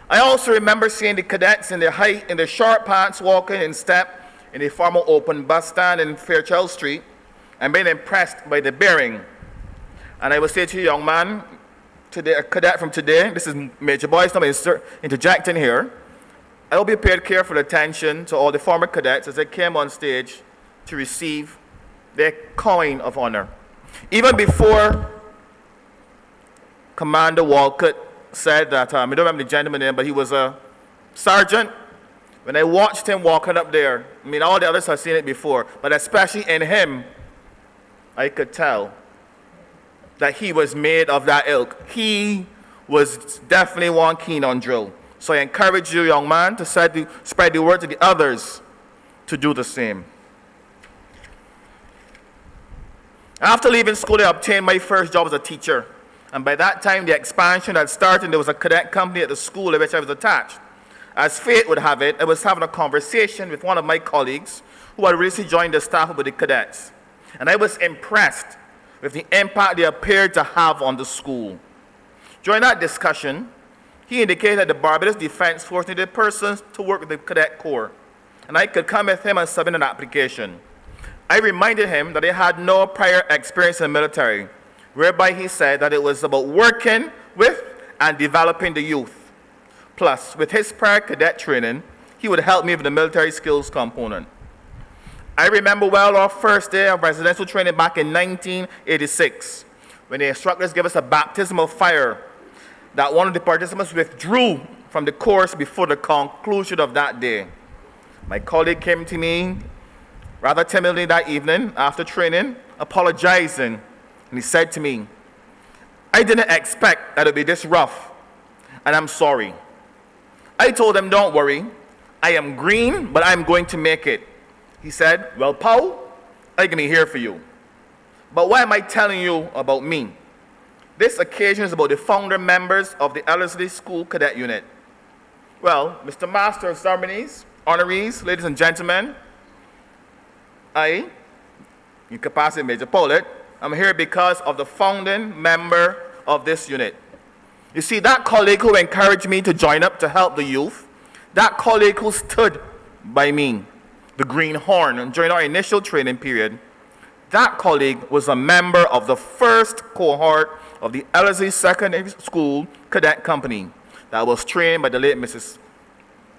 I also remember seeing the cadets in their short pants walking in step in a former open bus stand in Fairchild Street and being impressed by the bearing. And I will say to you, young man, today, a cadet from today, this is Major Boyce, I'm interjecting here. I will be paid careful attention to all the former cadets as they came on stage to receive their coin of honor. Even before Commander Walcott said that, I don't remember the gentleman's name, but he was a sergeant. When I watched him walking up there, I mean, all the others have seen it before, but especially in him, I could tell that he was made of that ilk. He was definitely one keen on drill. So I encourage you, young man, to spread the word to the others to do the same. After leaving school, I obtained my first job as a teacher. And by that time, the expansion had started. There was a cadet company at the school at which I was attached. As fate would have it, I was having a conversation with one of my colleagues who had recently joined the staff of the cadets. And I was impressed with the impact they appeared to have on the school. During that discussion, he indicated that the Barbados Defense Force needed persons to work with the Cadet Corps, and I could come with him and submit an application. I reminded him that I had no prior experience in the military, whereby he said that it was about working with and developing the youth. Plus, with his prior cadet training, he would help me with the military skills component. I remember well our first day of residential training back in 1986, when the instructors gave us a baptism of fire that one of the participants withdrew from the course before the conclusion of that day. My colleague came to me rather timidly that evening after training, apologizing, and he said to me, "I didn't expect that it would be this rough, and I'm sorry." I told him, "Don't worry, I am green, but I'm going to make it." He said, "Well, Paul, I'm going to be here for you. But why am I telling you about me? This occasion is about the founder members of the Ellerslie School Cadet Unit. Well, Mr. Master of Ceremonies, honorees, ladies and gentlemen, I, in capacity of Major Paulette, I'm here because of the founding member of this unit. You see, that colleague who encouraged me to join up to help the youth, that colleague who stood by me, the Green Horn, during our initial training period, that colleague was a member of the first cohort of the Ellerslie Secondary School Cadet Company that was trained by the late Mrs.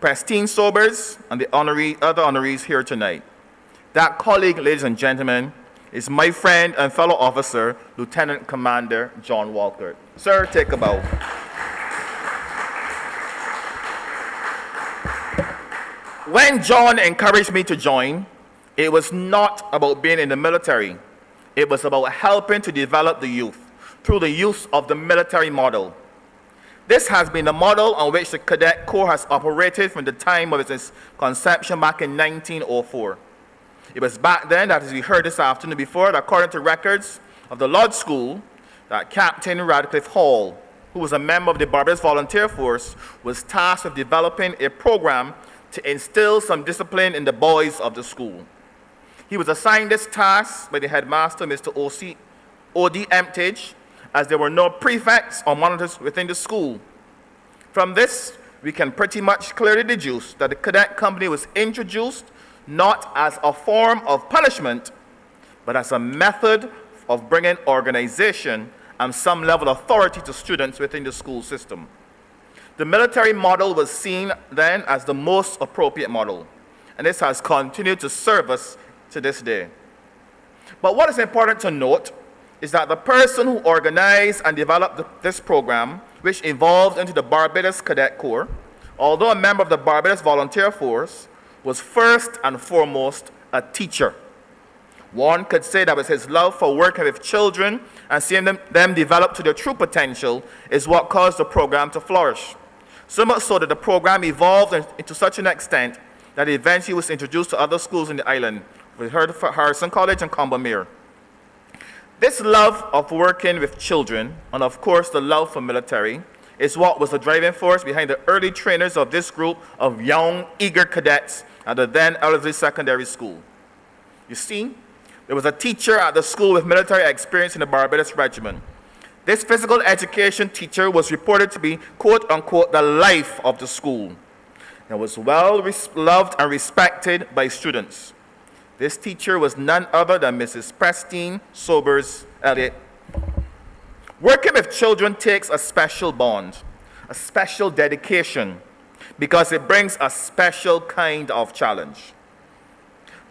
Presteen Sobers and the other honorees here tonight. That colleague, ladies and gentlemen, is my friend and fellow officer, Lieutenant Commander John Walcott. Sir, take a bow. When John encouraged me to join, it was not about being in the military. It was about helping to develop the youth through the use of the military model. This has been the model on which the Cadet Corps has operated from the time of its conception back in 1904. It was back then that, as we heard this afternoon before, that according to records of the Lodge School, that Captain Radcliffe Hall, who was a member of the Barbados Volunteer Force, was tasked with developing a program to instill some discipline in the boys of the school. He was assigned this task by the headmaster, Mr. O.D. Emptage, as there were no prefects or monitors within the school. From this, we can pretty much clearly deduce that the cadet company was introduced not as a form of punishment, but as a method of bringing organization and some level of authority to students within the school system. The military model was seen then as the most appropriate model, and this has continued to serve us to this day. But what is important to note is that the person who organized and developed this program, which evolved into the Barbados Cadet Corps, although a member of the Barbados Volunteer Force, was first and foremost a teacher. One could say that was his love for working with children and seeing them develop to their true potential is what caused the program to flourish. So much so that the program evolved into such an extent that it eventually was introduced to other schools in the island, with Harrison College and Combermere. This love of working with children, and of course the love for military, is what was the driving force behind the early trainers of this group of young, eager cadets at the then Ellerslie Secondary School. You see, there was a teacher at the school with military experience in the Barbados Regiment. This physical education teacher was reported to be, quote-unquote, the life of the school, and was well loved and respected by students. This teacher was none other than Mrs. Presteen Sobers-Elliott. Working with children takes a special bond, a special dedication, because it brings a special kind of challenge.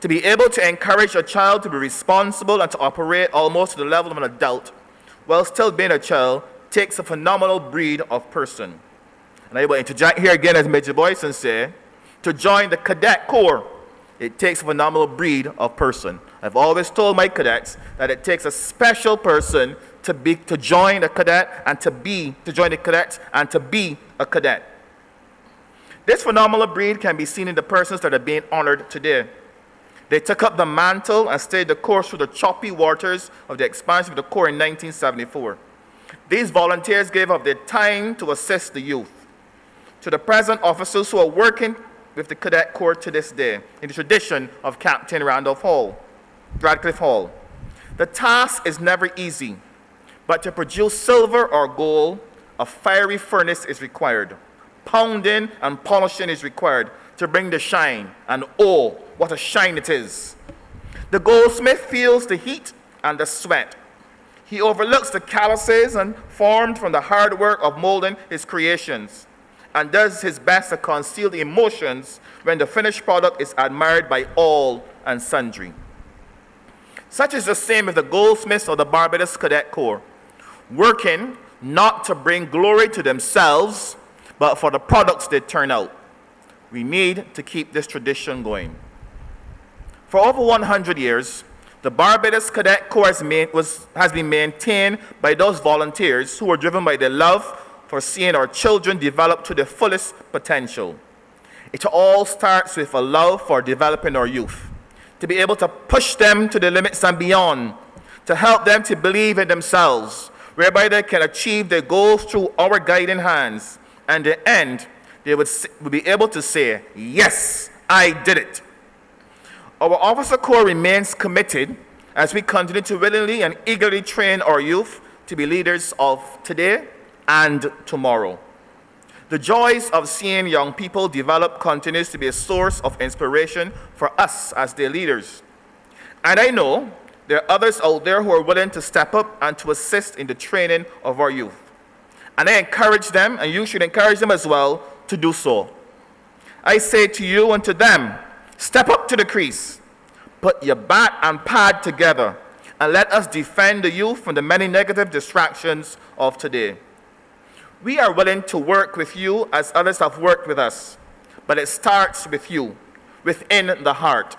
To be able to encourage a child to be responsible and to operate almost to the level of an adult while still being a child takes a phenomenal breed of person. And I will interject here again as Major Boyson say, to join the Cadet Corps, it takes a phenomenal breed of person. I've always told my cadets that it takes a special person to join a cadet and to join the cadets and to be a cadet. This phenomenal breed can be seen in the persons that are being honored today. They took up the mantle and stayed the course through the choppy waters of the expansion of the Corps in 1974. These volunteers gave up their time to assist the youth. To the present officers who are working with the Cadet Corps to this day, in the tradition of Captain Radcliffe Hall. The task is never easy, but to produce silver or gold, a fiery furnace is required. Pounding and polishing is required to bring the shine, and oh, what a shine it is. The goldsmith feels the heat and the sweat. He overlooks the calluses and formed from the hard work of molding his creations, and does his best to conceal the emotions when the finished product is admired by all and sundry. Such is the same with the goldsmiths of the Barbados Cadet Corps, working not to bring glory to themselves, but for the products they turn out. We need to keep this tradition going. For over 100 years, the Barbados Cadet Corps has been maintained by those volunteers who were driven by their love for seeing our children develop to their fullest potential. It all starts with a love for developing our youth, to be able to push them to the limits and beyond, to help them to believe in themselves, whereby they can achieve their goals through our guiding hands, and in the end, they would be able to say, yes, I did it. Our officer corps remains committed as we continue to willingly and eagerly train our youth to be leaders of today and tomorrow. The joys of seeing young people develop continues to be a source of inspiration for us as their leaders. And I know there are others out there who are willing to step up and to assist in the training of our youth. And I encourage them, and you should encourage them as well, to do so. I say to you and to them, step up to the crease, put your bat and pad together, and let us defend the youth from the many negative distractions of today. We are willing to work with you as others have worked with us, but it starts with you, within the heart.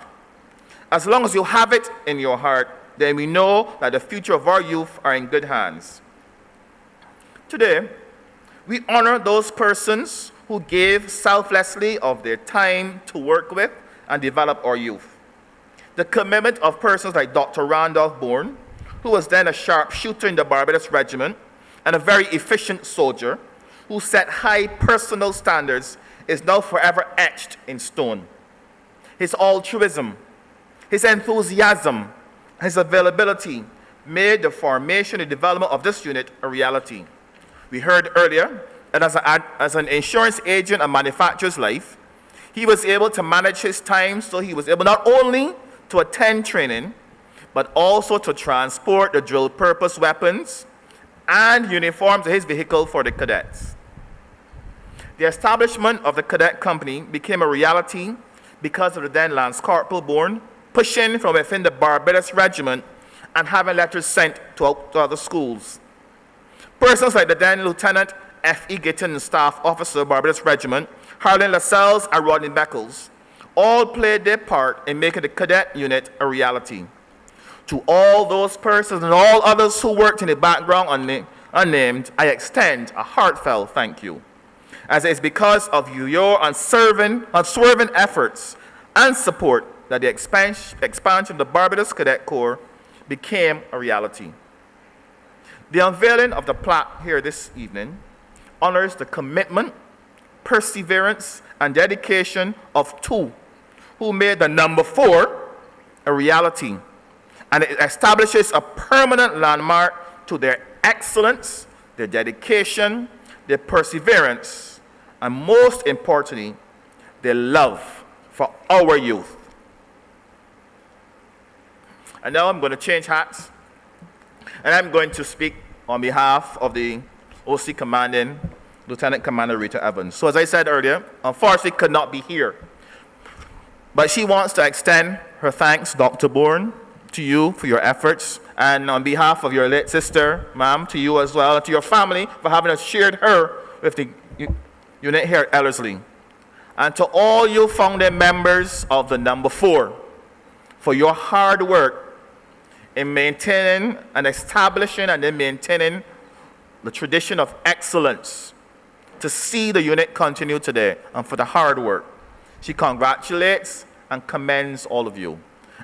As long as you have it in your heart, then we know that the future of our youth are in good hands. Today, we honor those persons who gave selflessly of their time to work with and develop our youth. The commitment of persons like Dr. Randolph Bourne, who was then a sharpshooter in the Barbados Regiment and a very efficient soldier, who set high personal standards, is now forever etched in stone. His altruism, his enthusiasm, his availability made the formation and development of this unit a reality. We heard earlier that as an insurance agent and manufacturer's life, he was able to manage his time so he was able not only to attend training, but also to transport the drill purpose weapons and uniforms of his vehicle for the cadets. The establishment of the cadet company became a reality because of the then Lance Corporal Bourne pushing from within the Barbados regiment and having letters sent to other schools. Persons like the then Lieutenant F.E. Gitton, Staff Officer, Barbados Regiment, Harlan Lascelles, and Rodney Beckles, all played their part in making the cadet unit a reality. To all those persons and all others who worked in the background unnamed, I extend a heartfelt thank you, as it is because of your unswerving efforts and support that the expansion of the Barbados Cadet Corps became a reality. The unveiling of the plaque here this evening honors the commitment, perseverance, and dedication of two who made the number 4 a reality, and it establishes a permanent landmark to their excellence, their dedication, their perseverance, and most importantly, their love for our youth. And now I'm going to change hats, and I'm going to speak on behalf of the OC Commanding Lieutenant Commander Rita Evans. So as I said earlier, unfortunately could not be here, but she wants to extend her thanks, Dr. Bourne, to you for your efforts, and on behalf of your late sister, ma'am, to you as well, and to your family for having shared her with the unit here at Ellerslie. And to all you founding members of the number 4 for your hard work in maintaining and establishing and then maintaining the tradition of excellence to see the unit continue today, and for the hard work. She congratulates and commends all of you.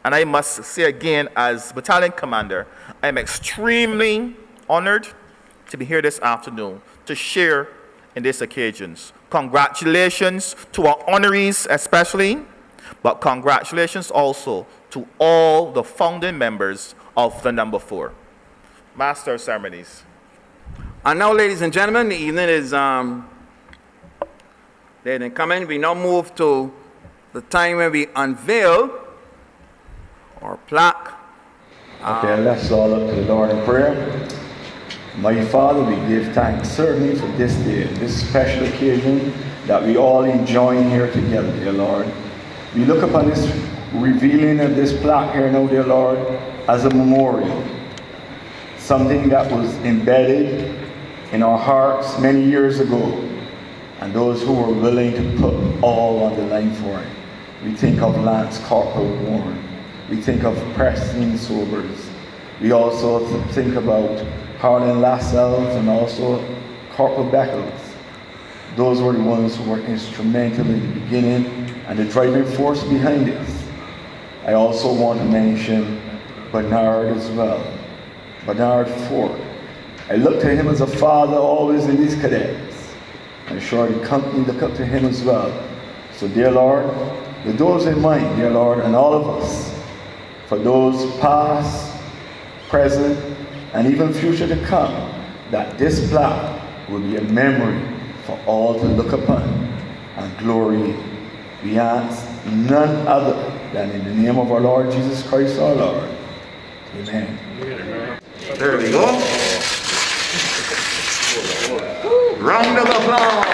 And I must say again, as battalion commander, I am extremely honored to be here this afternoon to share in these occasions. Congratulations to our honorees especially, but congratulations also to all the founding members of the number 4. Master of Ceremonies. And now, ladies and gentlemen, the evening is coming. We now move to the time when we unveil our plaque. Okay, let's all up to the Lord in prayer. My Father, we give thanks certainly for this day, this special occasion that we all enjoy here together, dear Lord. We look upon this revealing of this plaque here now, dear Lord, as a memorial, something that was embedded in our hearts many years ago, and those who were willing to put all on the line for it. We think of Lance Corporal Bourne. We think of Presteen Sobers. We also think about Harlan Lascelles and also Corporal Beckles. Those were the ones who were instrumental in the beginning and the driving force behind it. I also want to mention Bernard as well. Bernard Ford. I look to him as a father always in these cadets. I'm sure the company look up to him as well. So dear Lord, with those in mind, dear Lord, and all of us, for those past, present, and even future to come, that this plaque will be a memory for all to look upon and glory. We ask none other than in the name of our Lord Jesus Christ our Lord. Amen. There we go. Round of applause.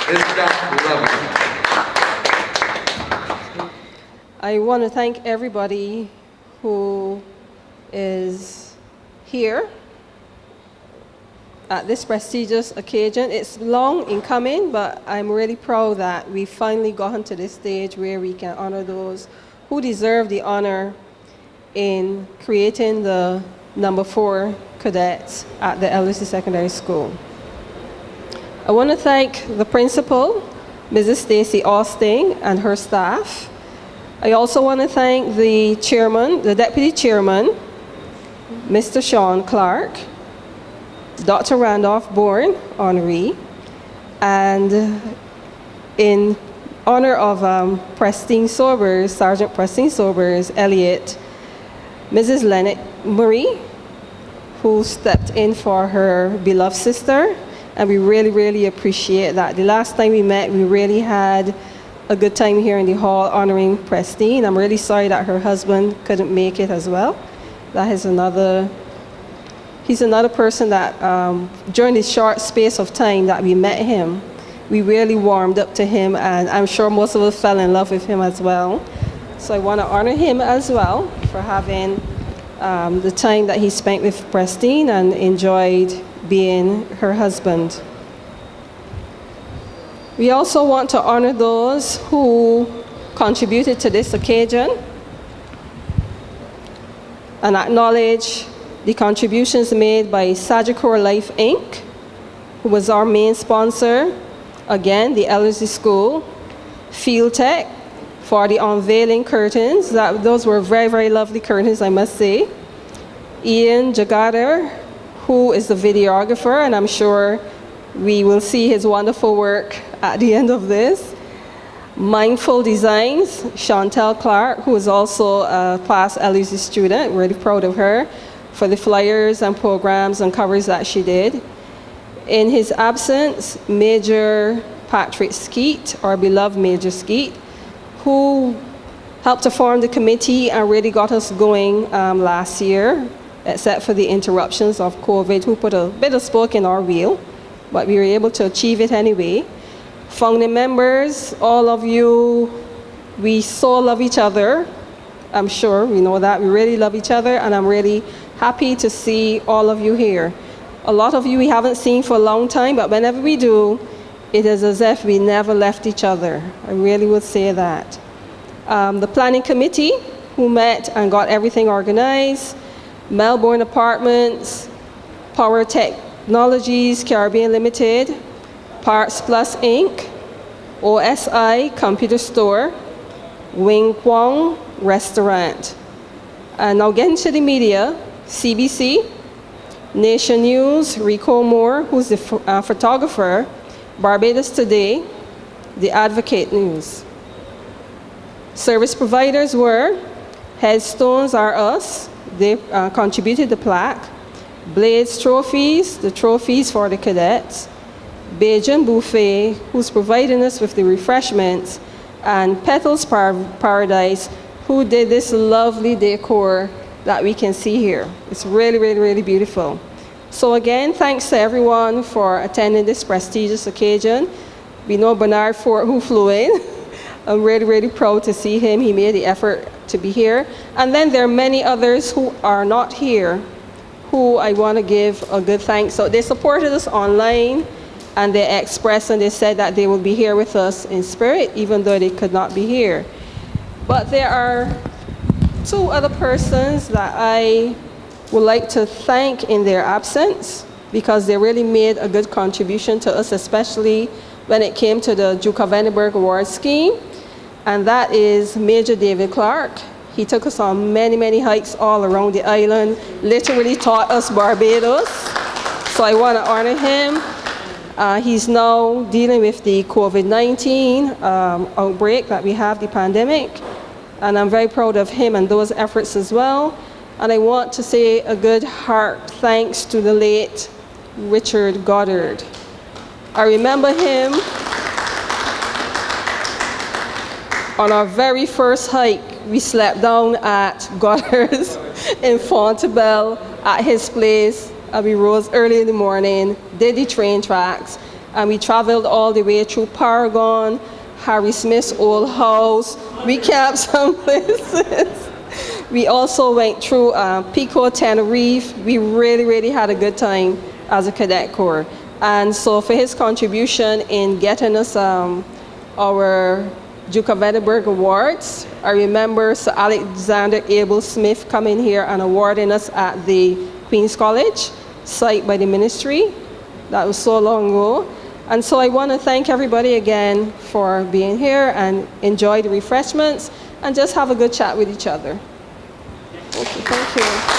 Isn't that lovely? I want to thank everybody who is here at this prestigious occasion. It's long in coming, but I'm really proud that we finally gotten to this stage where we can honor those who deserve the honor in creating the number 4 cadets at the Ellerslie Secondary School. I want to thank the principal, Mrs. Stacy Austin, and her staff. I also want to thank the chairman, the deputy chairman, Mr. Sean Clark, Dr. Randolph Bourne, honoree, and in honor of Sergeant Presteen Sobers-Elliott, Mrs. Lynette Marie, who stepped in for her beloved sister, and we really, really appreciate that. The last time we met, we really had a good time here in the hall honoring Presteen. I'm really sorry that her husband couldn't make it as well. He's another person that during the short space of time that we met him, we really warmed up to him, and I'm sure most of us fell in love with him as well. So I want to honor him as well for having the time that he spent with Presteen and enjoyed being her husband. We also want to honor those who contributed to this occasion and acknowledge the contributions made by Sagicor Life Inc., who was our main sponsor, again, the Ellerslie School, Field Tech, for the unveiling curtains. Those were very, very lovely curtains, I must say. Ian Jagader, who is the videographer, and I'm sure we will see his wonderful work at the end of this. Mindful Designs, Chantel Clark, who is also a past Ellerslie student, really proud of her for the flyers and programs and covers that she did. In his absence, Major Patrick Skeet, our beloved Major Skeet, who helped to form the committee and really got us going last year, except for the interruptions of COVID, who put a bit of spoke in our wheel, but we were able to achieve it anyway. Founding members, all of you, we so love each other. I'm sure we know that. We really love each other, and I'm really happy to see all of you here. A lot of you we haven't seen for a long time, but whenever we do, it is as if we never left each other. I really would say that. The planning committee, who met and got everything organized, Melbourne Apartments, Power Technologies Caribbean Limited, Parts Plus Inc., OSI Computer Store, Wing Kwong Restaurant. And now getting to the media, CBC, Nation News, Rico Moore, who's the photographer, Barbados Today, The Advocate News. Service providers were Headstones Are Us, they contributed the plaque, Blades Trophies, the trophies for the cadets, Bajan Buffet, who's providing us with the refreshments, and Petals Paradise, who did this lovely decor that we can see here. It's really, really, really beautiful. So again, thanks to everyone for attending this prestigious occasion. We know Bernard Fort, who flew in. I'm really, really proud to see him. He made the effort to be here. And then there are many others who are not here, who I want to give a good thanks. So they supported us online, and they expressed and they said that they will be here with us in spirit, even though they could not be here. But there are two other persons that I would like to thank in their absence, because they really made a good contribution to us, especially when it came to the Duke of Edinburgh Award Scheme, and that is Major David Clark. He took us on many, many hikes all around the island, literally taught us Barbados, so I want to honor him. He's now dealing with the COVID-19 outbreak that we have, the pandemic, and I'm very proud of him and those efforts as well. And I want to say a good heart thanks to the late Richard Goddard. I remember him on our very first hike. We slept down at Goddard's in Fontebelle at his place, and we rose early in the morning, did the train tracks, and we traveled all the way through Paragon, Harry Smith's old house. We camped some places. We also went through Pico Tenerife. We really, really had a good time as a cadet corps. And so for his contribution in getting us our Duke of Edinburgh Awards, I remember Sir Alexander Abel Smith coming here and awarding us at the Queen's College, site by the ministry. That was so long ago. And so I want to thank everybody again for being here and enjoy the refreshments and just have a good chat with each other. Okay, thank you.